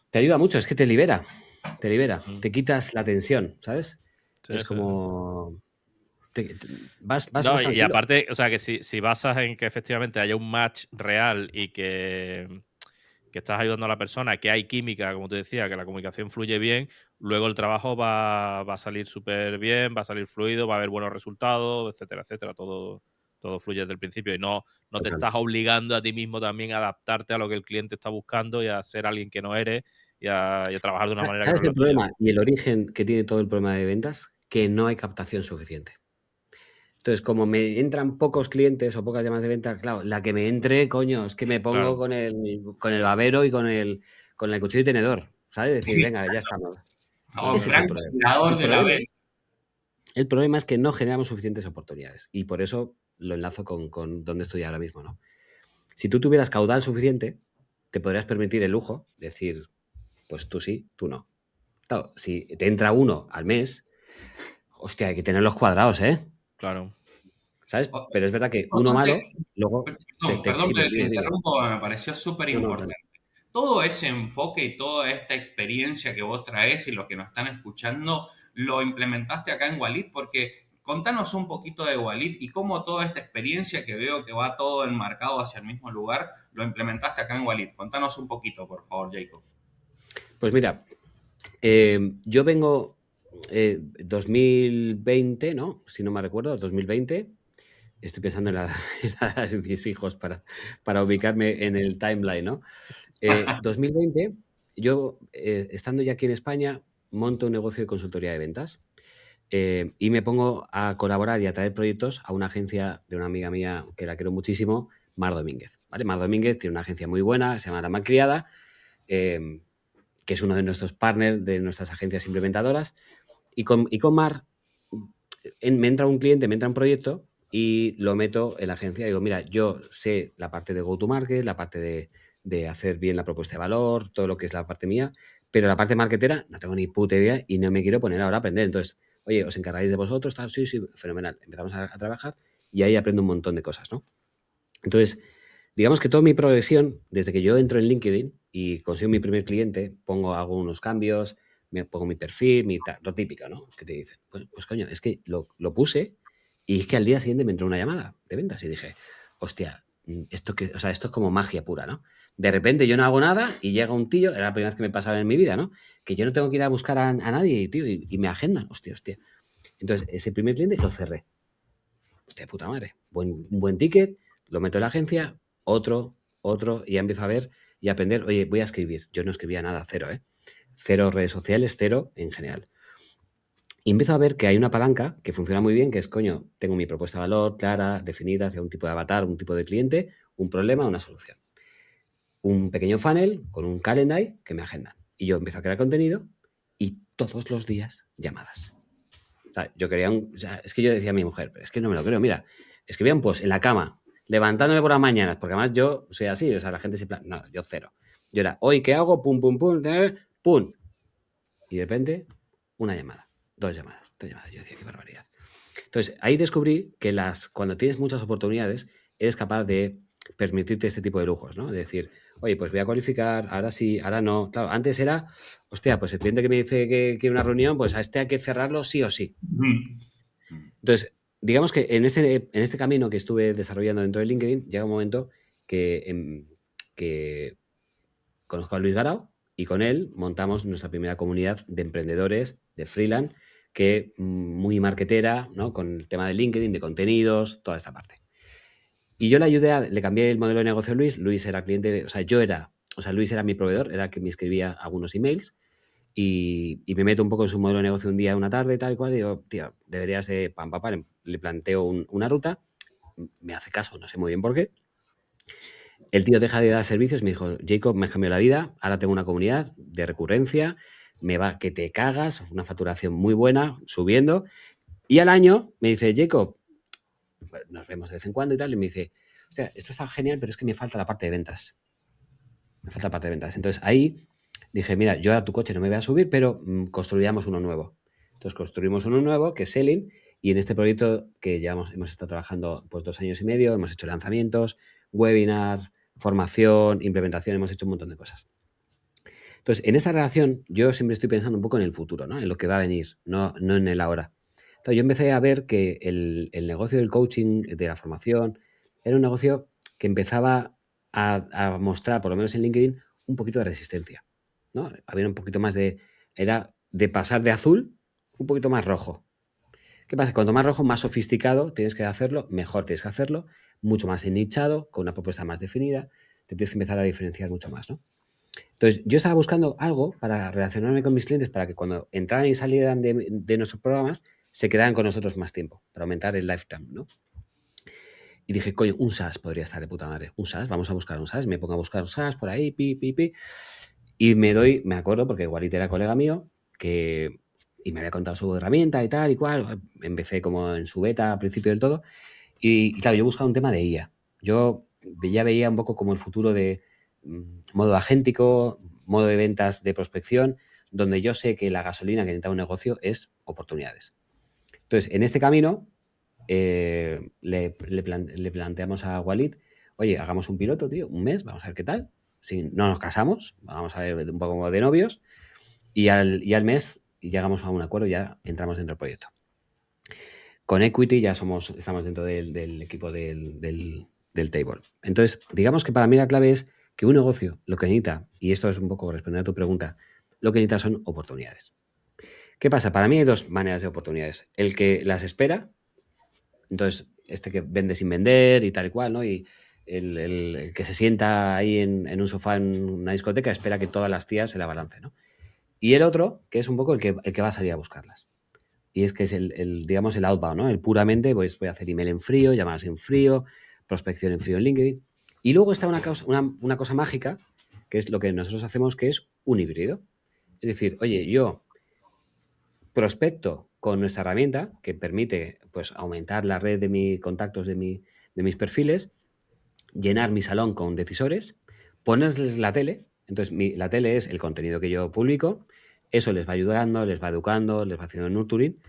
te ayuda mucho, es que te libera, mm, te quitas la tensión, ¿sabes? sí, Es sí, sí. como vas No, más y tranquilo. aparte, o sea, que si basas en que efectivamente haya un match real y que estás ayudando a la persona, que hay química, como te decía, que la comunicación fluye bien, luego el trabajo va a salir súper bien, va a salir fluido, va a haber buenos resultados, etcétera, etcétera. Todo fluye desde el principio y no te Total. estás obligando a ti mismo también a adaptarte a lo que el cliente está buscando y a ser alguien que no eres y a trabajar de una manera que no ¿Sabes es la el tuya. problema y el origen que tiene todo el problema de ventas? Que no hay captación suficiente. Entonces, como me entran pocos clientes o pocas llamadas de venta, claro, la que me entre, coño, es que me pongo Claro. con el babero y con el cuchillo y tenedor, ¿sabes? Decir, venga, ya estamos. Sí, No, Ese sí, es el gran problema. calculador El de la problema vez. El problema es que no generamos suficientes oportunidades y por eso lo enlazo con donde estoy ahora mismo, ¿no? Si tú tuvieras caudal suficiente, te podrías permitir el lujo de decir, pues tú sí, tú no. Claro, si te entra uno al mes, hostia, hay que tenerlos cuadrados, ¿eh? Claro. ¿Sabes? O- Pero es verdad que uno Importante, malo, luego perdón sí, que te dime. interrumpo, me pareció súper No, no, importante. Todo ese enfoque y toda esta experiencia que vos traes y los que nos están escuchando, lo implementaste acá en Walid, porque contanos un poquito de Walid y cómo toda esta experiencia que veo que va todo enmarcado hacia el mismo lugar, lo implementaste acá en Walid. Contanos un poquito, por favor, Jacob. Pues mira, yo vengo 2020, ¿no? Si no me recuerdo, 2020. Estoy pensando en la, en la edad de mis hijos para ubicarme en el timeline, ¿no? 2020, yo, estando ya aquí en España, monto un negocio de consultoría de ventas y me pongo a colaborar y a traer proyectos a una agencia de una amiga mía que la quiero muchísimo, Mar Domínguez. ¿Vale? Mar Domínguez tiene una agencia muy buena, se llama La Malcriada, que es uno de nuestros partners de nuestras agencias implementadoras. Y con Mar me entra un cliente, me entra un proyecto y lo meto en la agencia. Digo, mira, yo sé la parte de go-to-market, la parte de hacer bien la propuesta de valor, todo lo que es la parte mía, pero la parte marketera no tengo ni puta idea y no me quiero poner ahora a aprender. Entonces, oye, ¿os encargáis de vosotros? Tal, sí, sí, fenomenal. Empezamos a trabajar y ahí aprendo un montón de cosas, ¿no? Entonces, digamos que toda mi progresión, desde que yo entro en LinkedIn y consigo mi primer cliente, hago unos cambios, me pongo mi perfil, lo típico, ¿no? Que te dicen, pues coño, es que lo puse y es que al día siguiente me entró una llamada de ventas y dije, hostia, o sea, esto es como magia pura, ¿no? De repente yo no hago nada y llega un tío, era la primera vez que me pasaba en mi vida, ¿no? Que yo no tengo que ir a buscar a nadie, tío, y me agendan, hostia, hostia. Entonces, ese primer cliente lo cerré. Hostia, puta madre. Un buen ticket, lo meto en la agencia, otro, y ya empiezo a ver y a aprender. Oye, voy a escribir. Yo no escribía nada, cero, ¿eh? Cero redes sociales, cero en general. Y empiezo a ver que hay una palanca que funciona muy bien, que es, coño, tengo mi propuesta de valor clara, definida hacia un tipo de avatar, un tipo de cliente, un problema, una solución. Un pequeño funnel con un calendar que me agendan. Y yo empiezo a crear contenido y todos los días llamadas. O sea, yo quería es que yo decía a mi mujer, pero es que no me lo creo, mira, escribía un post en la cama, levantándome por las mañanas, porque además yo soy así, o sea, la gente se plan, no, yo cero. Yo era, hoy, ¿qué hago? Pum, pum, pum, pum. Y de repente, una llamada, dos llamadas, tres llamadas. Yo decía, qué barbaridad. Entonces, ahí descubrí que cuando tienes muchas oportunidades, eres capaz de permitirte este tipo de lujos, ¿no? De decir, oye, pues voy a cualificar, ahora sí, ahora no. Claro, antes era, hostia, pues el cliente que me dice que quiere una reunión, pues a este hay que cerrarlo sí o sí. Entonces, digamos que en este camino que estuve desarrollando dentro de LinkedIn, llega un momento que conozco a Luis Garao y con él montamos nuestra primera comunidad de emprendedores, de freelance, que muy marketera, ¿no? Con el tema de LinkedIn, de contenidos, toda esta parte. Y yo le cambié el modelo de negocio a Luis. Luis era cliente, Luis era mi proveedor, era el que me escribía algunos emails y me meto un poco en su modelo de negocio un día, una tarde, tal y cual, y digo, tío, deberías de le planteo una ruta, me hace caso, no sé muy bien por qué. El tío deja de dar servicios, me dijo, Jacob, me cambió la vida, ahora tengo una comunidad de recurrencia, me va que te cagas, una facturación muy buena, subiendo, y al año me dice, Jacob, nos vemos de vez en cuando y tal, y me dice, hostia, esto está genial, pero es que me falta la parte de ventas. Me falta la parte de ventas. Entonces ahí dije, mira, yo a tu coche no me voy a subir, pero construyamos uno nuevo. Entonces construimos uno nuevo, que es Selling, y en este proyecto que ya hemos estado trabajando pues 2 años y medio, hemos hecho lanzamientos, webinar, formación, implementación, hemos hecho un montón de cosas. Entonces, en esta relación yo siempre estoy pensando un poco en el futuro, ¿no? En lo que va a venir, no en el ahora. Entonces, yo empecé a ver que el negocio del coaching, de la formación, era un negocio que empezaba a mostrar, por lo menos en LinkedIn, un poquito de resistencia, ¿no? Había un poquito más era de pasar de azul un poquito más rojo. ¿Qué pasa? Cuanto más rojo, más sofisticado tienes que hacerlo, mejor tienes que hacerlo, mucho más nichado, con una propuesta más definida, te tienes que empezar a diferenciar mucho más, ¿no? Entonces, yo estaba buscando algo para relacionarme con mis clientes para que cuando entraran y salieran de nuestros programas, se quedaran con nosotros más tiempo, para aumentar el lifetime, ¿no? Y dije, coño, un SaaS podría estar de puta madre. Un SaaS, vamos a buscar un SaaS. Me pongo a buscar un SaaS por ahí, pi. Y me acuerdo, porque Walid era colega mío, que y me había contado su herramienta y tal y cual. Empecé como en su beta al principio del todo. Y claro, yo buscaba un tema de IA. Yo ya veía un poco como el futuro de modo agéntico, modo de ventas de prospección, donde yo sé que la gasolina que necesita un negocio es oportunidades. Entonces, en este camino, le planteamos a Walid, oye, hagamos un piloto, tío, un mes, vamos a ver qué tal. Si no nos casamos, vamos a ver un poco de novios, y al mes llegamos a un acuerdo, ya entramos dentro del proyecto. Con Equity ya estamos dentro del equipo del table. Entonces, digamos que para mí la clave es que un negocio lo que necesita, y esto es un poco responder a tu pregunta, lo que necesita son oportunidades. ¿Qué pasa? Para mí hay dos maneras de oportunidades. El que las espera, entonces este que vende sin vender y tal y cual, ¿no? Y el que se sienta ahí en un sofá en una discoteca espera que todas las tías se la balancen, ¿no? Y el otro, que es un poco el que va a salir a buscarlas. Y es que es digamos, el outbound, ¿no? El puramente, pues voy a hacer email en frío, llamadas en frío, prospección en frío en LinkedIn. Y luego está una cosa mágica, que es lo que nosotros hacemos, que es un híbrido. Es decir, oye, yo prospecto con nuestra herramienta, que permite pues, aumentar la red de mis contactos, de mis perfiles, llenar mi salón con decisores, ponerles la tele. Entonces, la tele es el contenido que yo publico, eso les va ayudando, les va educando, les va haciendo nurturing,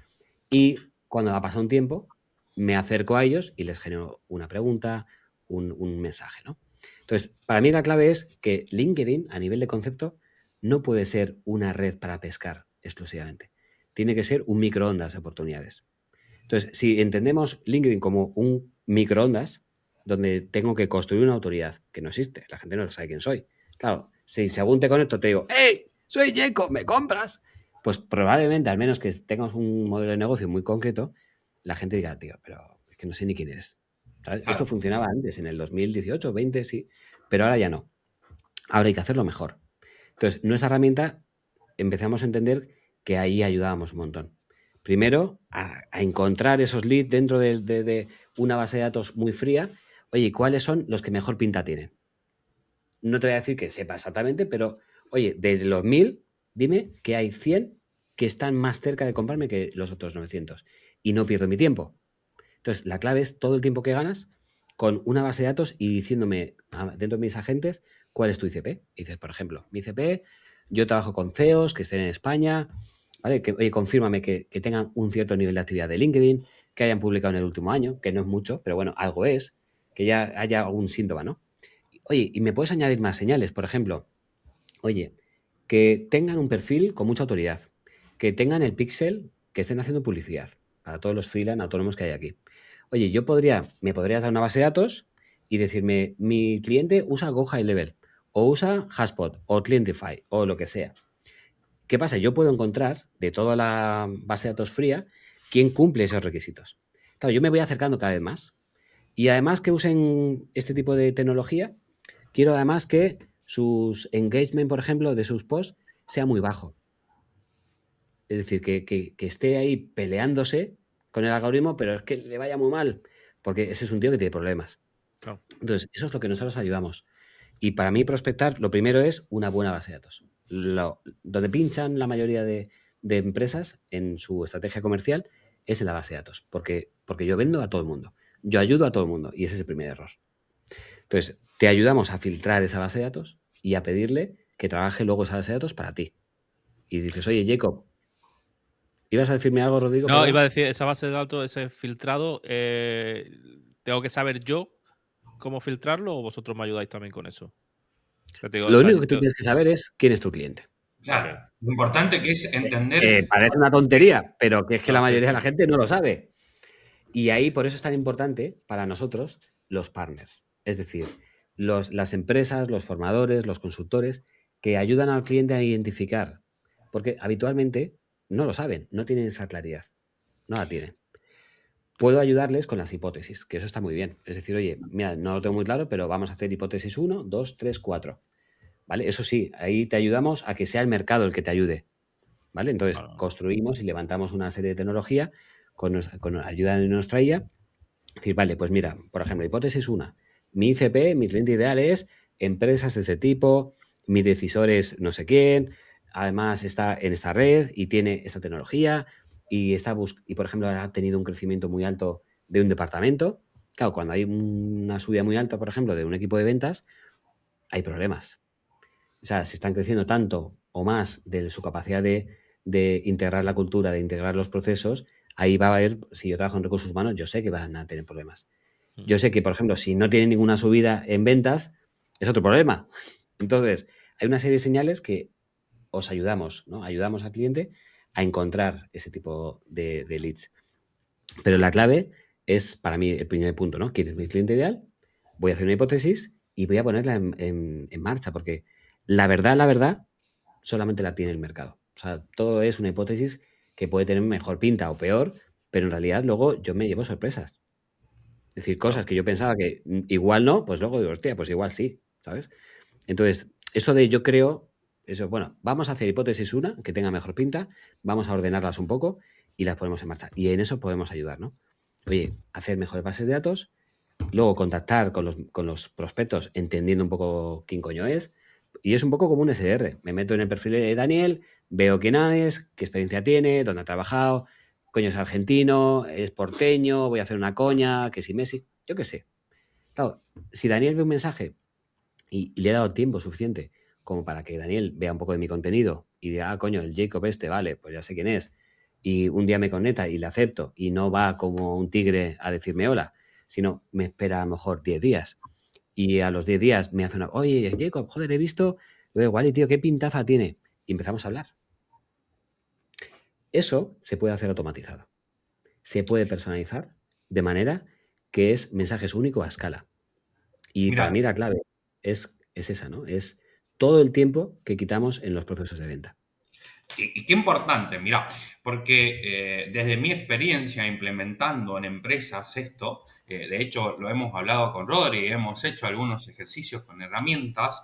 y cuando ha pasado un tiempo, me acerco a ellos y les genero una pregunta, un mensaje, ¿no? Entonces, para mí la clave es que LinkedIn, a nivel de concepto, no puede ser una red para pescar exclusivamente. Tiene que ser un microondas de oportunidades. Entonces, si entendemos LinkedIn como un microondas, donde tengo que construir una autoridad que no existe, la gente no sabe quién soy. Claro, si según te conecto te digo, ¡hey! Soy Jacob, ¿me compras? Pues probablemente, al menos que tengas un modelo de negocio muy concreto, la gente diga, tío, pero es que no sé ni quién eres. ¿Sabes? Claro. Esto funcionaba antes, en el 2018, 20, sí, pero ahora ya no. Ahora hay que hacerlo mejor. Entonces, nuestra herramienta, empezamos a entender que ahí ayudábamos un montón. Primero, a encontrar esos leads dentro de una base de datos muy fría. Oye, ¿cuáles son los que mejor pinta tienen? No te voy a decir que sepa exactamente, pero, oye, de los 1000, dime que hay 100 que están más cerca de comprarme que los otros 900. Y no pierdo mi tiempo. Entonces, la clave es todo el tiempo que ganas con una base de datos y diciéndome dentro de mis agentes cuál es tu ICP. Y dices, por ejemplo, mi ICP, yo trabajo con CEOs que estén en España, ¿vale? Que, oye, confírmame que tengan un cierto nivel de actividad de LinkedIn, que hayan publicado en el último año, que no es mucho, pero bueno, algo es, que ya haya algún síntoma, ¿no? Oye, y me puedes añadir más señales, por ejemplo, oye, que tengan un perfil con mucha autoridad, que tengan el pixel, que estén haciendo publicidad para todos los freelance autónomos que hay aquí. Oye, me podrías dar una base de datos y decirme, mi cliente usa Go High Level, o usa Hashpot, o Clientify, o lo que sea. ¿Qué pasa? Yo puedo encontrar de toda la base de datos fría quién cumple esos requisitos. Claro, yo me voy acercando cada vez más. Y además que usen este tipo de tecnología, quiero además que sus engagement, por ejemplo, de sus posts sea muy bajo. Es decir, que esté ahí peleándose con el algoritmo, pero es que le vaya muy mal, porque ese es un tío que tiene problemas. Claro. Entonces, eso es lo que nosotros ayudamos. Y para mí prospectar, lo primero es una buena base de datos. Donde pinchan la mayoría de empresas en su estrategia comercial es en la base de datos, porque yo vendo a todo el mundo, yo ayudo a todo el mundo, y ese es el primer error. Entonces, te ayudamos a filtrar esa base de datos y a pedirle que trabaje luego esa base de datos para ti. Y dices, oye, Jacob, ¿ibas a decirme algo, Rodrigo? No, Perdón. iba a decir, esa base de datos, ese filtrado, ¿tengo que saber yo cómo filtrarlo o vosotros me ayudáis también con eso? Yo te digo, Lo o sea, único que tú tienes que saber es quién es tu cliente. Claro. Ok. Lo importante que es entender. Parece una tontería, pero que es que No, la sí, mayoría sí. de la gente no lo sabe. Y ahí por eso es tan importante para nosotros los partners. Es decir, las empresas, los formadores, los consultores que ayudan al cliente a identificar. Porque habitualmente no lo saben, no tienen esa claridad. No la tienen. Puedo ayudarles con las hipótesis, que eso está muy bien. Es decir, oye, mira, no lo tengo muy claro, pero vamos a hacer hipótesis 1, 2, 3, 4. ¿Vale? Eso sí, ahí te ayudamos a que sea el mercado el que te ayude. ¿Vale? Entonces, construimos y levantamos una serie de tecnología con ayuda de nuestra IA. Es decir, vale, pues mira, por ejemplo, hipótesis 1. Mi ICP, mi cliente ideal es empresas de este tipo, mi decisor es no sé quién, además está en esta red y tiene esta tecnología y, por ejemplo, ha tenido un crecimiento muy alto de un departamento. Claro, cuando hay una subida muy alta, por ejemplo, de un equipo de ventas, hay problemas. O sea, si están creciendo tanto o más de su capacidad de integrar la cultura, de integrar los procesos, ahí va a haber, si yo trabajo en recursos humanos, yo sé que van a tener problemas. Yo sé que, por ejemplo, si no tienen ninguna subida en ventas, es otro problema. Entonces, hay una serie de señales que os ayudamos, ¿no? Ayudamos al cliente a encontrar ese tipo de leads. Pero la clave es, para mí, el primer punto, ¿no? ¿Quién es mi cliente ideal? Voy a hacer una hipótesis y voy a ponerla en marcha, porque la verdad, solamente la tiene el mercado. O sea, todo es una hipótesis que puede tener mejor pinta o peor, pero en realidad luego yo me llevo sorpresas. Es decir, cosas que yo pensaba que igual no, pues luego digo, hostia, pues igual sí, ¿sabes? Entonces, esto de yo creo, eso, bueno, vamos a hacer hipótesis una que tenga mejor pinta, vamos a ordenarlas un poco y las ponemos en marcha. Y en eso podemos ayudar, ¿no? Oye, hacer mejores bases de datos, luego contactar con los prospectos entendiendo un poco quién coño es. Y es un poco como un SDR. Me meto en el perfil de Daniel, veo quién es, qué experiencia tiene, dónde ha trabajado, coño es argentino, es porteño, voy a hacer una coña, que si Messi, yo qué sé. Claro, si Daniel ve un mensaje y le he dado tiempo suficiente como para que Daniel vea un poco de mi contenido y diga, ah, coño, el Jacob este, vale, pues ya sé quién es. Y un día me conecta y le acepto y no va como un tigre a decirme hola, sino me espera a lo mejor 10 días. Y a los 10 días me hace una, oye, Jacob, joder, he visto, luego igual, y tío, qué pintaza tiene. Y empezamos a hablar. Eso se puede hacer automatizado. Se puede personalizar de manera que es mensajes únicos a escala. Y para Mira, mí la clave es esa, ¿no? Es todo el tiempo que quitamos en los procesos de venta. y qué importante, mira, porque desde mi experiencia implementando en empresas esto, de hecho lo hemos hablado con Rodri, hemos hecho algunos ejercicios con herramientas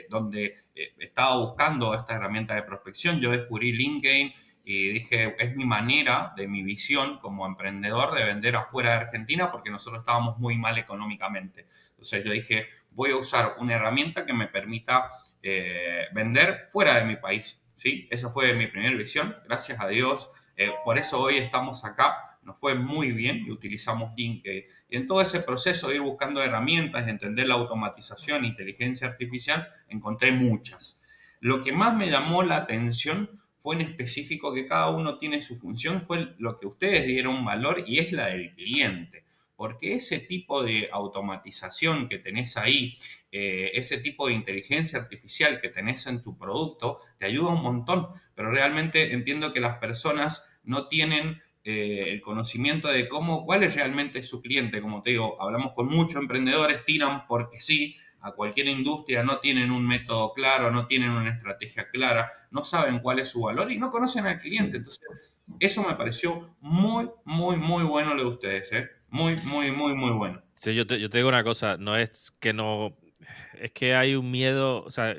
donde estaba buscando esta herramienta de prospección, yo descubrí LinkedIn y dije, es mi manera, de mi visión como emprendedor de vender afuera de Argentina porque nosotros estábamos muy mal económicamente. Entonces yo dije, voy a usar una herramienta que me permita vender fuera de mi país. ¿Sí? Esa fue mi primera visión, gracias a Dios. Por eso hoy estamos acá, nos fue muy bien y utilizamos LinkedIn. Y en todo ese proceso de ir buscando herramientas, de entender la automatización, inteligencia artificial, encontré muchas. Lo que más me llamó la atención fue en específico que cada uno tiene su función, fue lo que ustedes dieron valor y es la del cliente. Porque ese tipo de automatización que tenés ahí, ese tipo de inteligencia artificial que tenés en tu producto, te ayuda un montón. Pero realmente entiendo que las personas no tienen el conocimiento de cuál es realmente su cliente. Como te digo, hablamos con muchos emprendedores, tiran porque sí a cualquier industria, no tienen un método claro, no tienen una estrategia clara, no saben cuál es su valor y no conocen al cliente. Entonces, eso me pareció muy, muy, muy bueno lo de ustedes, ¿eh? Muy, muy, muy, muy bueno. Sí, yo te digo una cosa, no es que no. Es que hay un miedo, o sea,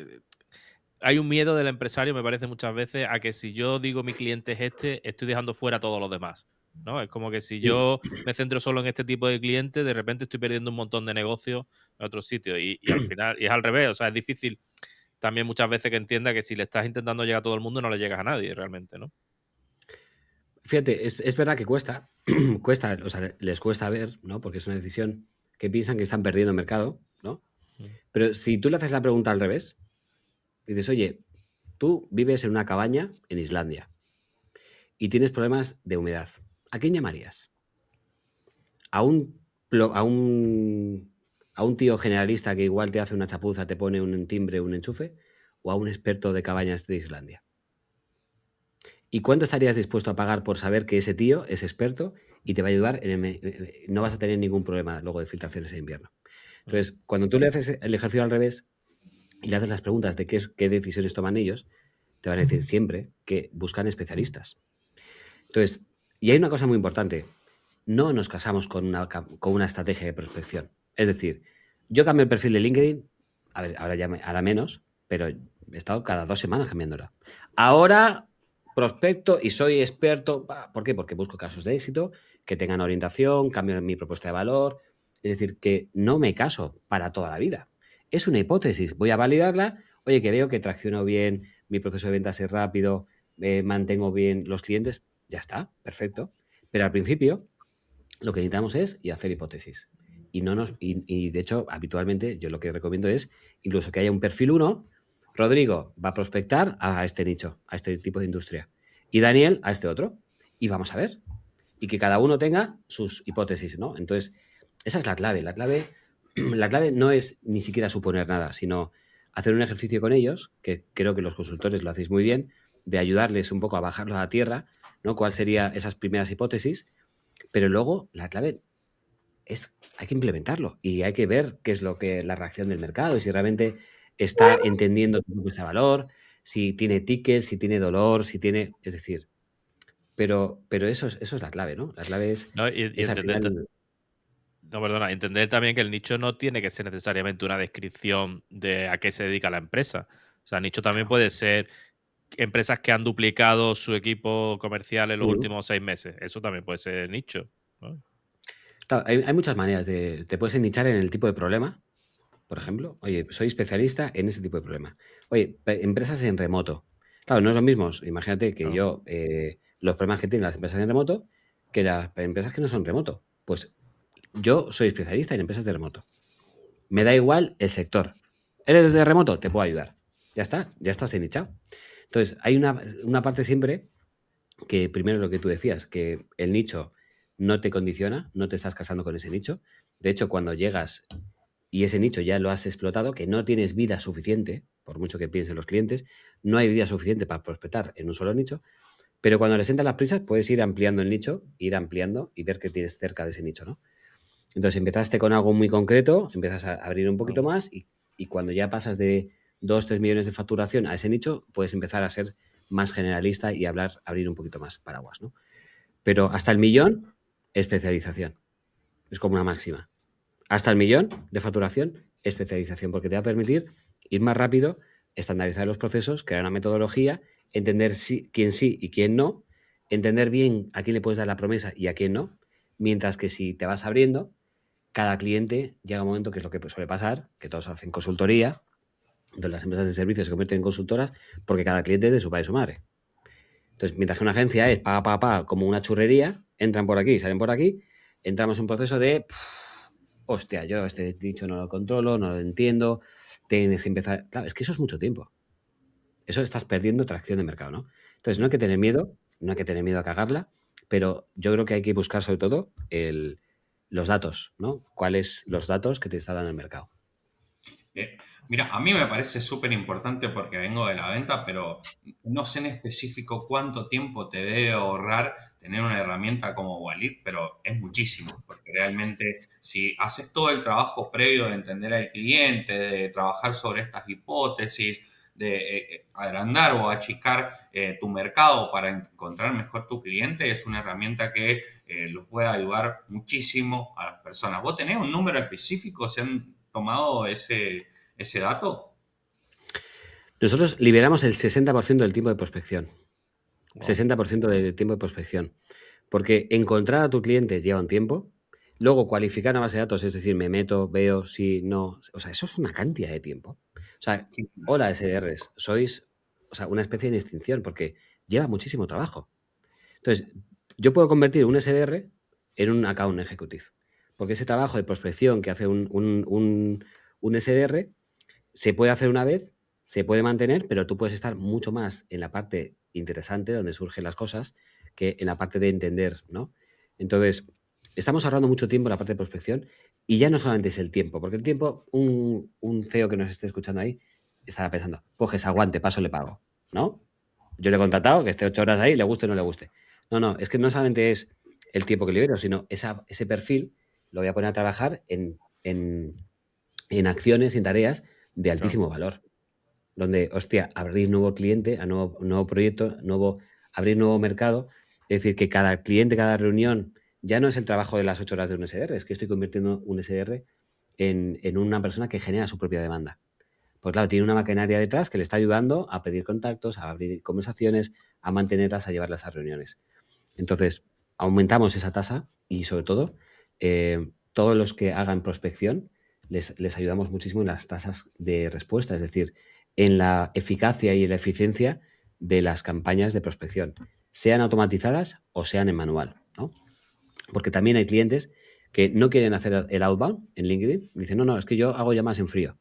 hay un miedo del empresario, me parece muchas veces, a que si yo digo mi cliente es este, estoy dejando fuera a todos los demás, ¿no? Es como que si Sí. yo me centro solo en este tipo de clientes, de repente estoy perdiendo un montón de negocios en otros sitios. Y al final, y es al revés, o sea, es difícil también muchas veces que entienda que si le estás intentando llegar a todo el mundo, no le llegas a nadie realmente, ¿no? Fíjate, es verdad que cuesta, cuesta, o sea, les cuesta ver, ¿no? Porque es una decisión que piensan que están perdiendo mercado, ¿no? Mm. Pero si tú le haces la pregunta al revés, dices, oye, tú vives en una cabaña en Islandia y tienes problemas de humedad, ¿a quién llamarías? ¿A un, a un, a un tío generalista que igual te hace una chapuza, te pone un timbre, un enchufe? ¿O a un experto de cabañas de Islandia? ¿Y cuánto estarías dispuesto a pagar por saber que ese tío es experto y te va a ayudar? No vas a tener ningún problema luego de filtraciones en invierno. Mm. Entonces, cuando tú le haces el ejercicio al revés y le haces las preguntas de qué decisiones toman ellos, te van a decir siempre que buscan especialistas. Entonces, y hay una cosa muy importante, no nos casamos con una estrategia de prospección. Es decir, yo cambio el perfil de LinkedIn, a ver, ahora menos, pero he estado cada 2 semanas cambiándola. Ahora prospecto y soy experto. ¿Por qué? Porque busco casos de éxito, que tengan orientación, cambio mi propuesta de valor. Es decir, que no me caso para toda la vida. Es una hipótesis, voy a validarla. Oye, que veo que tracciono bien, mi proceso de ventas es rápido, mantengo bien los clientes, ya está, perfecto. Pero al principio lo que necesitamos es hacer hipótesis. Y de hecho, habitualmente yo lo que recomiendo es incluso que haya un perfil 1. Rodrigo va a prospectar a este nicho, a este tipo de industria. Y Daniel a este otro. Y vamos a ver. Y que cada uno tenga sus hipótesis, ¿no? Entonces, esa es la clave. La clave no es ni siquiera suponer nada, sino hacer un ejercicio con ellos, que creo que los consultores lo hacéis muy bien, de ayudarles un poco a bajarlo a la tierra, ¿no? ¿Cuál serían esas primeras hipótesis? Pero luego la clave hay que implementarlo y hay que ver qué es la reacción del mercado y si realmente está entendiendo tu propuesta de valor, si tiene tickets, si tiene dolor, es decir, pero eso es la clave, ¿no? La clave ¿no? es al final. No, perdona, entender también que el nicho no tiene que ser necesariamente una descripción de a qué se dedica la empresa. O sea, nicho también Claro. puede ser empresas que han duplicado su equipo comercial en los Mm. últimos 6 meses. Eso también puede ser nicho, ¿no? Claro, hay muchas maneras te puedes nichar en el tipo de problema, por ejemplo. Oye, soy especialista en este tipo de problema. Oye, empresas en remoto. Claro, no es lo mismo. Imagínate que Claro. los problemas que tienen las empresas en remoto que las empresas que no son remoto. Pues yo soy especialista en empresas de remoto. Me da igual el sector. ¿Eres de remoto? Te puedo ayudar. Ya estás nichado. Entonces, hay una parte siempre que, primero lo que tú decías, que el nicho no te condiciona, no te estás casando con ese nicho. De hecho, cuando llegas y ese nicho ya lo has explotado, que no tienes vida suficiente, por mucho que piensen los clientes, no hay vida suficiente para prospectar en un solo nicho, pero cuando le sientan las prisas puedes ir ampliando el nicho, ir ampliando y ver qué tienes cerca de ese nicho, ¿no? Entonces empezaste con algo muy concreto, empiezas a abrir un poquito Ujú. más y cuando ya pasas de 2 3 millones de facturación a ese nicho, puedes empezar a ser más generalista y abrir un poquito más paraguas, ¿no? Pero hasta el millón, especialización. Es como una máxima. Hasta el millón de facturación, especialización, porque te va a permitir ir más rápido, estandarizar los procesos, crear una metodología, entender quién sí y quién no, entender bien a quién le puedes dar la promesa y a quién no, mientras que si te vas abriendo, cada cliente llega un momento, que es lo que suele pasar, que todos hacen consultoría, entonces las empresas de servicios se convierten en consultoras porque cada cliente es de su padre y su madre. Entonces, mientras que una agencia es como una churrería, entran por aquí, salen por aquí, entramos en un proceso de, hostia, yo este dicho no lo controlo, no lo entiendo, tienes que empezar. Claro, es que eso es mucho tiempo. Eso estás perdiendo tracción de mercado, ¿no? Entonces, no hay que tener miedo, no hay que tener miedo a cagarla, pero yo creo que hay que buscar sobre todo los datos, ¿no? ¿Cuáles los datos que te está dando el mercado? Mira, a mí me parece súper importante porque vengo de la venta, pero no sé en específico cuánto tiempo te debe ahorrar tener una herramienta como Walid, pero es muchísimo, porque realmente si haces todo el trabajo previo de entender al cliente, de trabajar sobre estas hipótesis, de agrandar o achicar tu mercado para encontrar mejor tu cliente, es una herramienta que los puede ayudar muchísimo a las personas. ¿Vos tenés un número específico? ¿Se han tomado ese dato? Nosotros liberamos el 60% del tiempo de prospección. Wow. 60% del tiempo de prospección. Porque encontrar a tu cliente lleva un tiempo. Luego, cualificar una base de datos, es decir, me meto, veo, si no. O sea, eso es una cantidad de tiempo. O sea, Sí. hola SDRs, sois, o sea, una especie de extinción porque lleva muchísimo trabajo. Entonces, yo puedo convertir un SDR en un account executive. Porque ese trabajo de prospección que hace un SDR se puede hacer una vez, se puede mantener, pero tú puedes estar mucho más en la parte interesante, donde surgen las cosas, que en la parte de entender, ¿no? Entonces, estamos ahorrando mucho tiempo en la parte de prospección y ya no solamente es el tiempo, porque el tiempo, un CEO que nos esté escuchando ahí estará pensando, coges, aguante, paso, le pago, ¿no? Yo le he contratado, que esté 8 horas ahí, le guste o no le guste. No, es que no solamente es el tiempo que libero, sino ese perfil lo voy a poner a trabajar en acciones, en tareas de Claro. altísimo valor. Donde, hostia, abrir nuevo cliente, a nuevo proyecto, abrir nuevo mercado. Es decir, que cada cliente, cada reunión, ya no es el trabajo de las 8 horas de un SDR, es que estoy convirtiendo un SDR en una persona que genera su propia demanda. Pues claro, tiene una maquinaria detrás que le está ayudando a pedir contactos, a abrir conversaciones, a mantenerlas, a llevarlas a reuniones. Entonces, aumentamos esa tasa y sobre todo, todos los que hagan prospección les ayudamos muchísimo en las tasas de respuesta. Es decir, en la eficacia y en la eficiencia de las campañas de prospección, sean automatizadas o sean en manual, ¿no? Porque también hay clientes que no quieren hacer el outbound en LinkedIn. Dicen, no, es que yo hago llamadas en frío.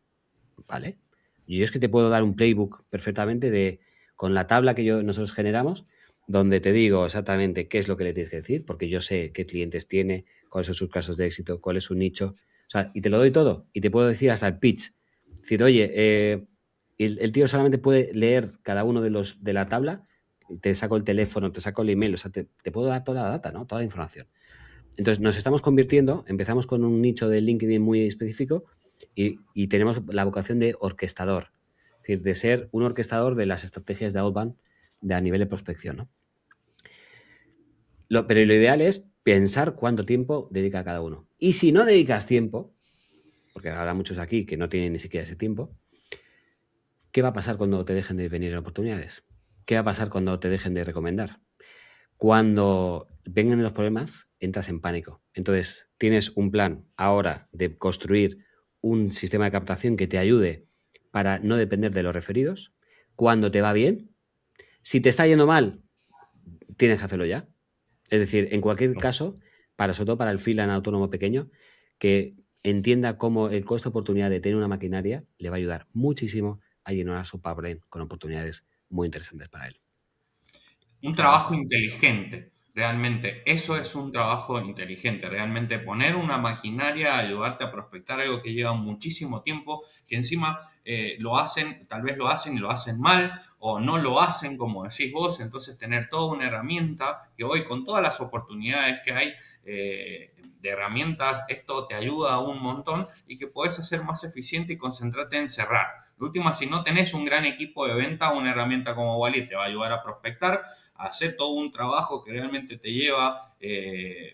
¿Vale? Y yo es que te puedo dar un playbook perfectamente con la tabla que nosotros generamos, donde te digo exactamente qué es lo que le tienes que decir, porque yo sé qué clientes tiene, cuáles son sus casos de éxito, cuál es su nicho. O sea, y te lo doy todo. Y te puedo decir hasta el pitch. Decir, oye, el tío solamente puede leer cada uno de la tabla, te saco el teléfono, te saco el email, o sea, te puedo dar toda la data, ¿no? Toda la información. Entonces nos estamos convirtiendo, empezamos con un nicho de LinkedIn muy específico y tenemos la vocación de orquestador, es decir, de ser un orquestador de las estrategias de outbound a nivel de prospección, ¿no? Pero lo ideal es pensar cuánto tiempo dedica cada uno. Y si no dedicas tiempo, porque habrá muchos aquí que no tienen ni siquiera ese tiempo, ¿qué va a pasar cuando te dejen de venir oportunidades? ¿Qué va a pasar cuando te dejen de recomendar? Cuando vengan los problemas, entras en pánico. Entonces, tienes un plan ahora de construir un sistema de captación que te ayude para no depender de los referidos. Cuando te va bien, si te está yendo mal, tienes que hacerlo ya. Es decir, en cualquier caso, sobre todo para el freelance autónomo pequeño, que entienda cómo el coste de oportunidad de tener una maquinaria le va a ayudar muchísimo a llenar su pipeline con oportunidades muy interesantes para él. Un trabajo inteligente, realmente. Eso es un trabajo inteligente, realmente poner una maquinaria a ayudarte a prospectar algo que lleva muchísimo tiempo, que encima lo hacen, tal vez lo hacen y lo hacen mal, o no lo hacen como decís vos, entonces tener toda una herramienta que hoy con todas las oportunidades que hay de herramientas, esto te ayuda un montón y que podés hacer más eficiente y concentrarte en cerrar. De última, si no tenés un gran equipo de venta, una herramienta como Wallet te va a ayudar a prospectar, hacer todo un trabajo que realmente te lleva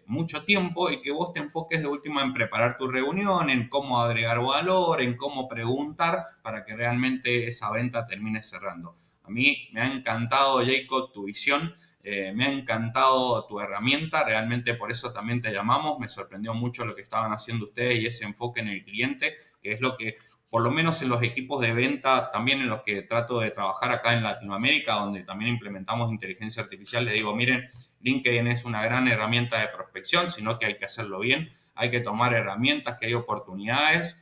mucho tiempo y que vos te enfoques de última en preparar tu reunión, en cómo agregar valor, en cómo preguntar para que realmente esa venta termine cerrando. A mí me ha encantado, Jacob, tu visión, me ha encantado tu herramienta, realmente por eso también te llamamos, me sorprendió mucho lo que estaban haciendo ustedes y ese enfoque en el cliente, que es lo que por lo menos en los equipos de venta, también en los que trato de trabajar acá en Latinoamérica, donde también implementamos inteligencia artificial, les digo, miren, LinkedIn es una gran herramienta de prospección, sino que hay que hacerlo bien, hay que tomar herramientas, que hay oportunidades.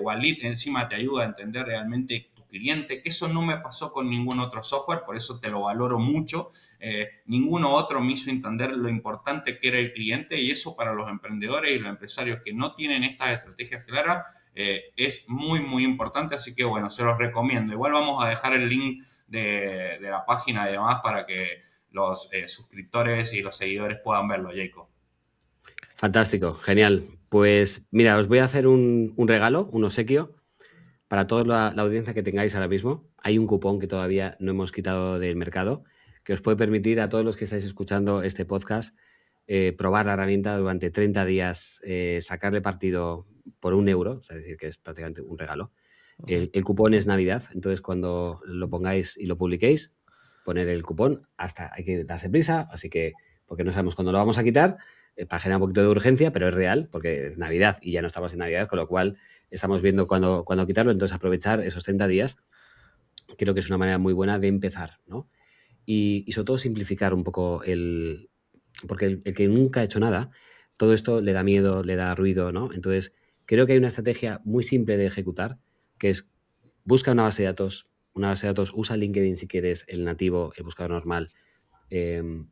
Wallet encima te ayuda a entender realmente tu cliente, que eso no me pasó con ningún otro software, por eso te lo valoro mucho. Ninguno otro me hizo entender lo importante que era el cliente y eso para los emprendedores y los empresarios que no tienen estas estrategias claras, es muy, muy importante, así que bueno, se los recomiendo. Igual vamos a dejar el link de la página y demás para que los suscriptores y los seguidores puedan verlo, Jacob. Fantástico, genial. Pues mira, os voy a hacer un regalo, un obsequio para toda la audiencia que tengáis ahora mismo. Hay un cupón que todavía no hemos quitado del mercado que os puede permitir a todos los que estáis escuchando este podcast probar la herramienta durante 30 días, sacarle partido por €1, es decir, que es prácticamente un regalo. El cupón es Navidad, entonces cuando lo pongáis y lo publiquéis, poner el cupón, hay que darse prisa, así que, porque no sabemos cuándo lo vamos a quitar, para generar un poquito de urgencia, pero es real, porque es Navidad y ya no estamos en Navidad, con lo cual estamos viendo cuándo quitarlo, entonces aprovechar esos 30 días, creo que es una manera muy buena de empezar, ¿no? Y sobre todo simplificar un poco porque el que nunca ha hecho nada, todo esto le da miedo, le da ruido, ¿no? Entonces, creo que hay una estrategia muy simple de ejecutar, que es busca una base de datos, usa LinkedIn si quieres, el nativo, el buscador normal,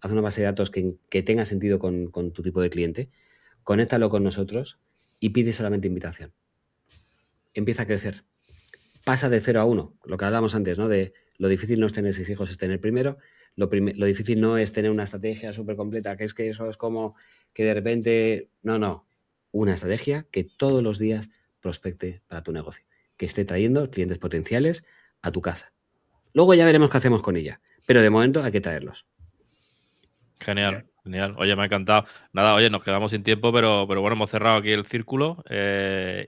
haz una base de datos que tenga sentido con tu tipo de cliente, conéctalo con nosotros y pide solamente invitación. Empieza a crecer. Pasa de 0 a 1, lo que hablábamos antes, ¿no? De lo difícil no es tener 6 hijos, es tener primero. Lo difícil no es tener una estrategia súper completa, que es que eso es como que de repente... No. Una estrategia que todos los días prospecte para tu negocio, que esté trayendo clientes potenciales a tu casa. Luego ya veremos qué hacemos con ella, pero de momento hay que traerlos. Genial. Oye, me ha encantado. Nada, oye, nos quedamos sin tiempo, pero bueno, hemos cerrado aquí el círculo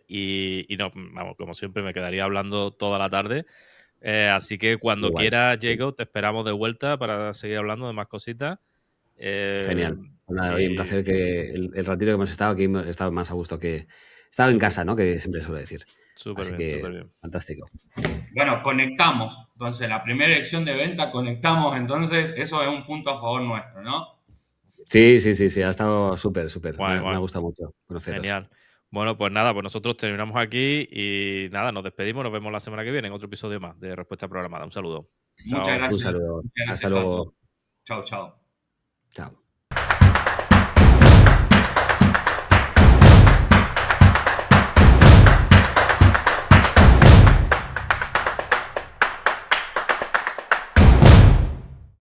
y no, vamos, como siempre, me quedaría hablando toda la tarde. Así que cuando Igual. quieras, Jacob, te esperamos de vuelta para seguir hablando de más cositas. Genial. Pues nada, oye, un placer que el ratito que hemos estado aquí hemos estado más a gusto que... He estado en casa, ¿no? Que siempre suelo decir. Súper Así bien, que, súper bien. fantástico. Bueno, conectamos. Entonces, la primera elección de venta, conectamos. Entonces, eso es un punto a favor nuestro, ¿no? Sí, ha estado súper. Guay, Me ha guay. gustado mucho conoceros. Genial. Bueno, pues nada, pues nosotros terminamos aquí y nada, nos despedimos. Nos vemos la semana que viene en otro episodio más de Respuesta Programada. Un saludo. Muchas Chao. Un gracias. saludo. Muchas Hasta gracias a todos. luego. Chao, chao. Chao.